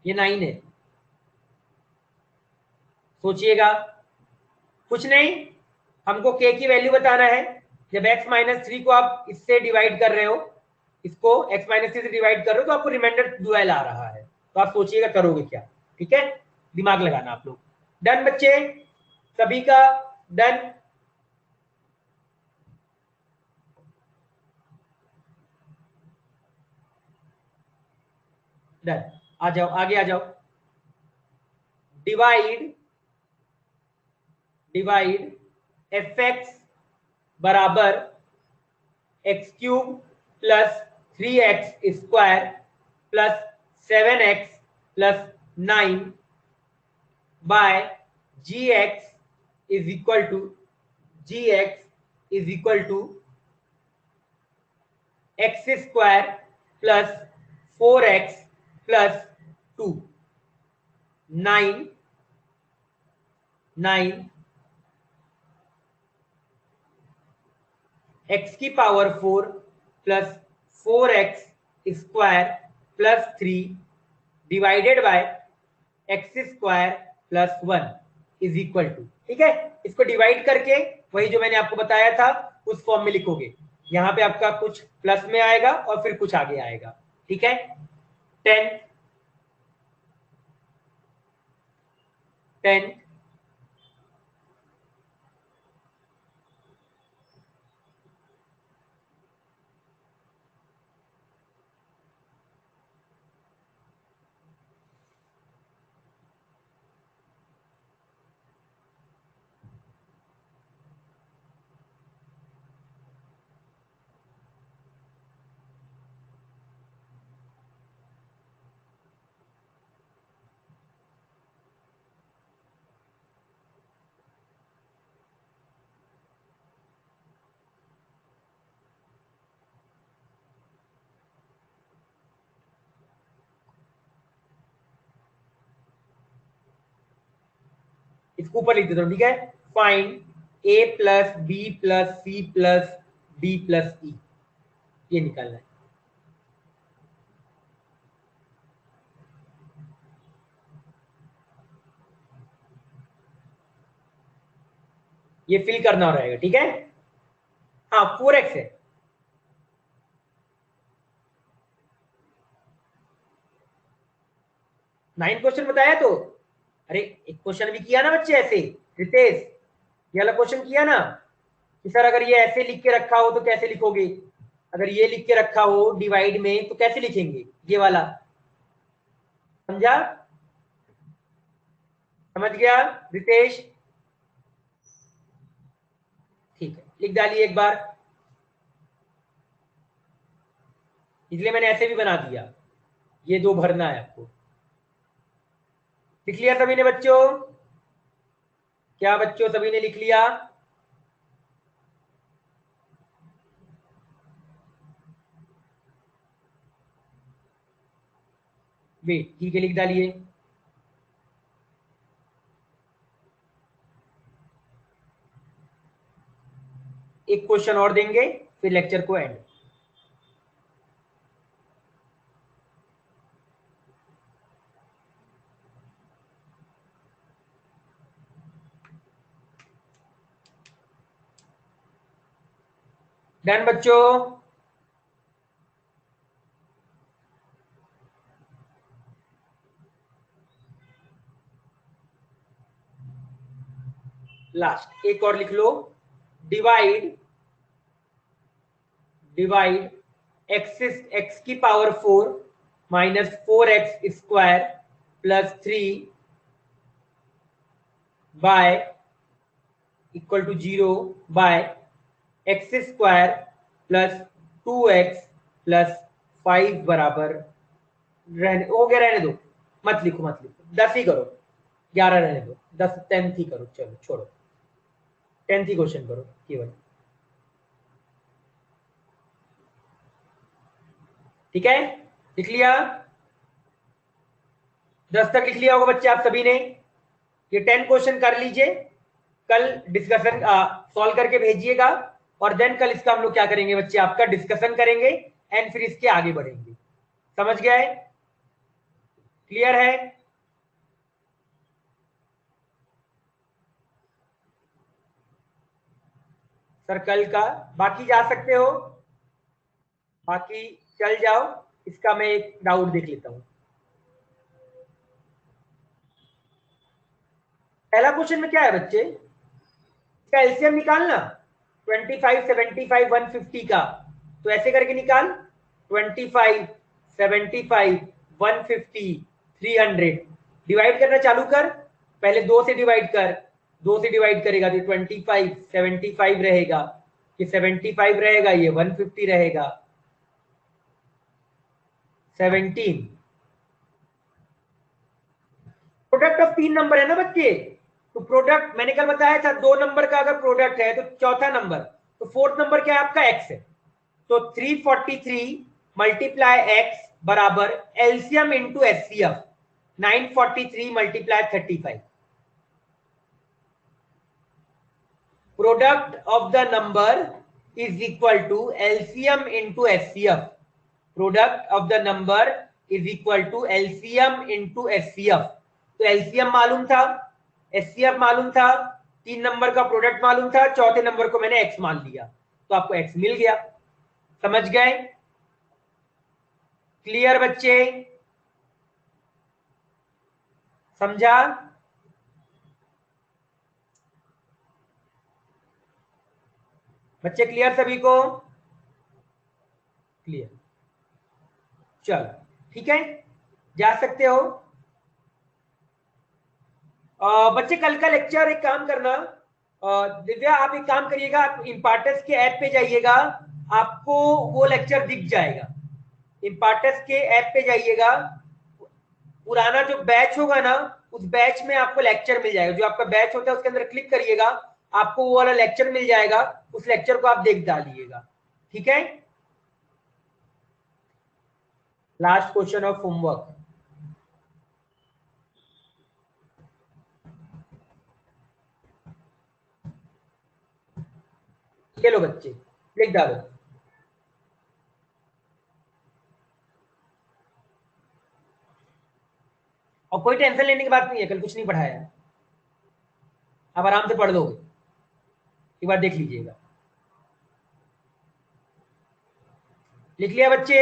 ये 9 है, सोचिएगा। कुछ नहीं, हमको k की वैल्यू बताना है। जब x माइनस 3 को आप इससे डिवाइड कर रहे हो, इसको x माइनस 3 से डिवाइड कर रहे हो, तो आपको रिमाइंडर 12 आ रहा है। तो आप सोचिएगा करोगे क्या, ठीक है, दिमाग लगाना आप लोग। डन बच्चे, सभी का डन। डन, आ जाओ, आगे आ जाओ। डिवाइड fx बराबर x cube plus 3x square plus 7x plus 9 by gx is equal to x square plus 4x plus 2, 9 x की power 4 plus 4x square plus 3 divided by x square plus 1 is equal to. ठीक है, इसको divide करके वही जो मैंने आपको बताया था उस फॉर्म में लिखोगे। यहां पे आपका कुछ प्लस में आएगा और फिर कुछ आगे आएगा। ठीक है, 10 इसको ऊपर लिख देता हूं। ठीक है, find a plus B plus C plus D plus E, ये निकालना है। ये फिल करना रहेगा। ठीक है, हाँ 4x है। 9 क्वेश्चन बताया तो, अरे एक क्वेश्चन भी किया ना बच्चे ऐसे, रितेश ये वाला क्वेश्चन किया ना कि सर अगर ये ऐसे लिख के रखा हो तो कैसे लिखोगे, अगर ये लिख के रखा हो डिवाइड में तो कैसे लिखेंगे, ये वाला समझा, समझ गया रितेश? ठीक है, लिख डालिए एक बार, इसलिए मैंने ऐसे भी बना दिया, ये 2 भरना है आपको। लिख लिया सभी ने बच्चों? क्या बच्चों सभी ने लिख लिया? वेट, ठीक है लिख डालिए। एक क्वेश्चन और देंगे फिर लेक्चर को एंड। डन बच्चों। लास्ट एक और लिख लो। डिवाइड एक्स की power 4 minus 4x² plus 3 by equal to 0 by x² plus 2x plus 5 बराबर, रहने हो गया, रहने दो, मत लिखो 10 ही करो, 11 रहने दो, 10 10 ही करो, चलो छोड़ो, 10 ही क्वेश्चन करो केवल। ठीक है, लिख लिया? 10 तक लिख लिया होगा बच्चे आप सभी ने। ये 10 क्वेश्चन कर लीजिए, कल डिस्कशन सॉल्व करके भेजिएगा, और देन कल इसका हम लोग क्या करेंगे बच्चे, आपका डिस्कशन करेंगे एंड फिर इसके आगे बढ़ेंगे। समझ गए? क्लियर है? सर कल का बाकी जा सकते हो, बाकी चल जाओ, इसका मैं एक डाउट देख लेता हूं। पहला क्वेश्चन में क्या है बच्चे, इसका एलसीएम निकालना 25 75 150 का, तो ऐसे करके निकाल 25 75 150 300, डिवाइड करना चालू कर, पहले 2 से डिवाइड कर, 2 से डिवाइड करेगा तो 25 75 रहेगा, ये 75 रहेगा, ये 150 रहेगा, 17। प्रोडक्ट ऑफ 3 नंबर है ना बच्चे, तो प्रोडक्ट मैंने कल बताया था 2 नंबर का अगर प्रोडक्ट है तो चौथा नंबर, तो फोर्थ नंबर क्या है आपका एक्स है, तो 343 मल्टीप्लाई एक्स बराबर LCM into HCF 943 multiply 35। Product of the number is equal to LCM into HCF, product of the number is equal to LCM into HCF, तो एलसीएम मालूम था, एचसीएफ मालूम था, 3 नंबर का प्रोडक्ट मालूम था, चौथे नंबर को मैंने एक्स मान लिया, तो आपको एक्स मिल गया। समझ गए? क्लियर बच्चे? समझा? बच्चे क्लियर सभी को? क्लियर, चलो ठीक है, जा सकते हो। बच्चे कल का लेक्चर एक काम करना, दिव्या आप एक काम करिएगा, आप इम्पार्टस के ऐप पे जाइएगा, आपको वो लेक्चर दिख जाएगा, इम्पार्टस के ऐप पे जाइएगा, पुराना जो बैच होगा ना उस बैच में आपको लेक्चर मिल जाएगा, जो आपका बैच होता है उसके अंदर क्लिक करिएगा, आपको वो वाला लेक्चर मिल जाएगा, उस लेक्चर को आप देख डालिएगा। ठीक है, लास्ट क्वेश्चन ऑफ होमवर्क, ये लो बच्चे लिख डालो। और कोई टेंशन लेने की बात नहीं है, कल कुछ नहीं पढ़ाया है, आप आराम से पढ़ लोगे, एक बार देख लीजिएगा। लिख लिया बच्चे?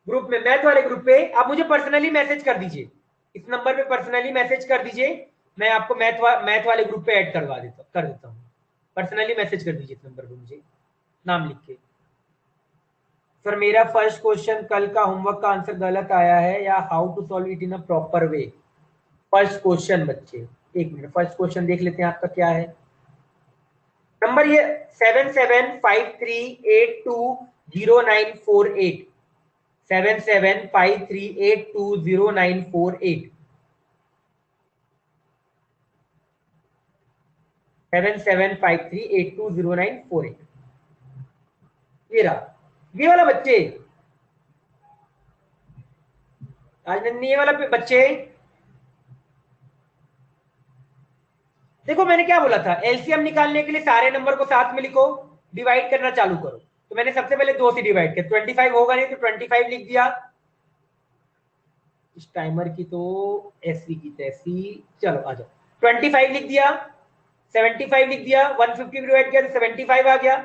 ग्रुप में, मैथ वाले ग्रुप पे आप मुझे पर्सनली मैसेज कर दीजिए, इस नंबर पे पर्सनली मैसेज कर दीजिए, मैं आपको मैथ वाले ग्रुप पे ऐड कर देता हूँ, पर्सनली मैसेज कर दीजिए इस नंबर पे मुझे नाम लिख के। सर मेरा फर्स्ट क्वेश्चन कल का होमवर्क का आंसर गलत आया है, या how to solve it in a proper way. First question बच्चे, एक मिनट, फर्स्ट क्वेश्चन देख लेते हैं आपका क्या है। नंबर ये 7753820948, 7753820948। 7753820948। ये रहा, ये वाला बच्चे, आज नहीं ये वाला बच्चे, देखो मैंने क्या बोला था, एलसीएम निकालने के लिए सारे नंबर को साथ में लिखो, डिवाइड करना चालू करो। तो मैंने सबसे पहले 2 से डिवाइड किया, 25 होगा नहीं तो 25 लिख दिया। इस टाइमर की तो ऐसी की तैसी, चलो आ जाओ, 25 लिख दिया, 75 लिख दिया, 150 पे डिवाइड किया तो 75 आ गया,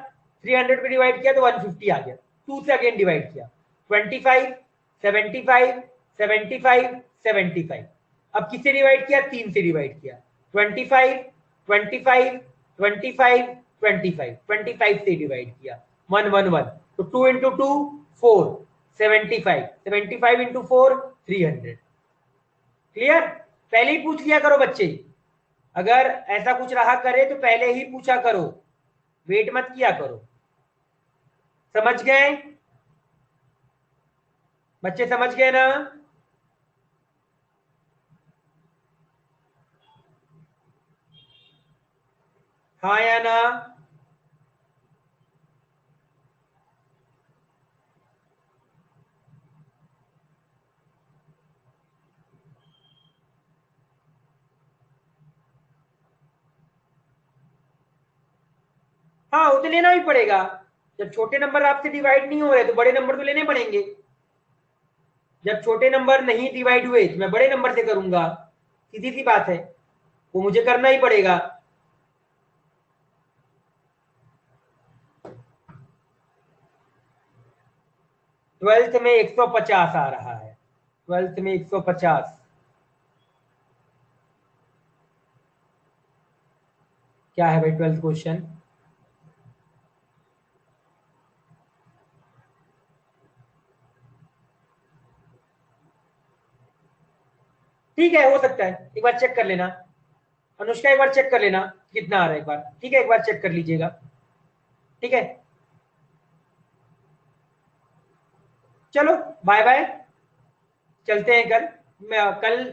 300 पे डिवाइड किया तो 150 आ गया, 2 से अगेन डिवाइड किया, 25 75 75 75। अब किससे डिवाइड किया, 3 से डिवाइड किया, 25 25 25 25 25 से डिवाइड किया, 111, तो 2 इंटू 2 4, 75 75 इंटू 4 300। क्लियर, पहले ही पूछ लिया करो बच्चे, अगर ऐसा कुछ रहा करे तो पहले ही पूछा करो, वेट मत किया करो। समझ गए बच्चे, समझ गए ना? हाँ या ना? हाँ वो तो लेना ही पड़ेगा, जब छोटे नंबर आपसे डिवाइड नहीं हो रहे तो बड़े नंबर तो लेने पड़ेंगे। जब छोटे नंबर नहीं डिवाइड हुए तो मैं बड़े नंबर से करूंगा, सीधी सी बात है, वो मुझे करना ही पड़ेगा। ट्वेल्थ में 150 आ रहा है, ट्वेल्थ में 150। क्या है भाई ट्वेल्थ क्वेश्चन? ठीक है, हो सकता है, एक बार चेक कर लेना। अनुष्का एक बार चेक कर लेना कितना आ रहा है एक बार, ठीक है, एक बार चेक कर लीजिएगा, ठीक है। चलो बाय बाय, चलते हैं कल, मैं कल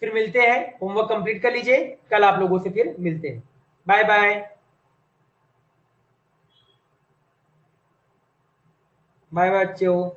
फिर मिलते हैं, होमवर्क कंप्लीट कर लीजिए, कल आप लोगों से फिर मिलते हैं। बाय बाय, बाय बच्चों।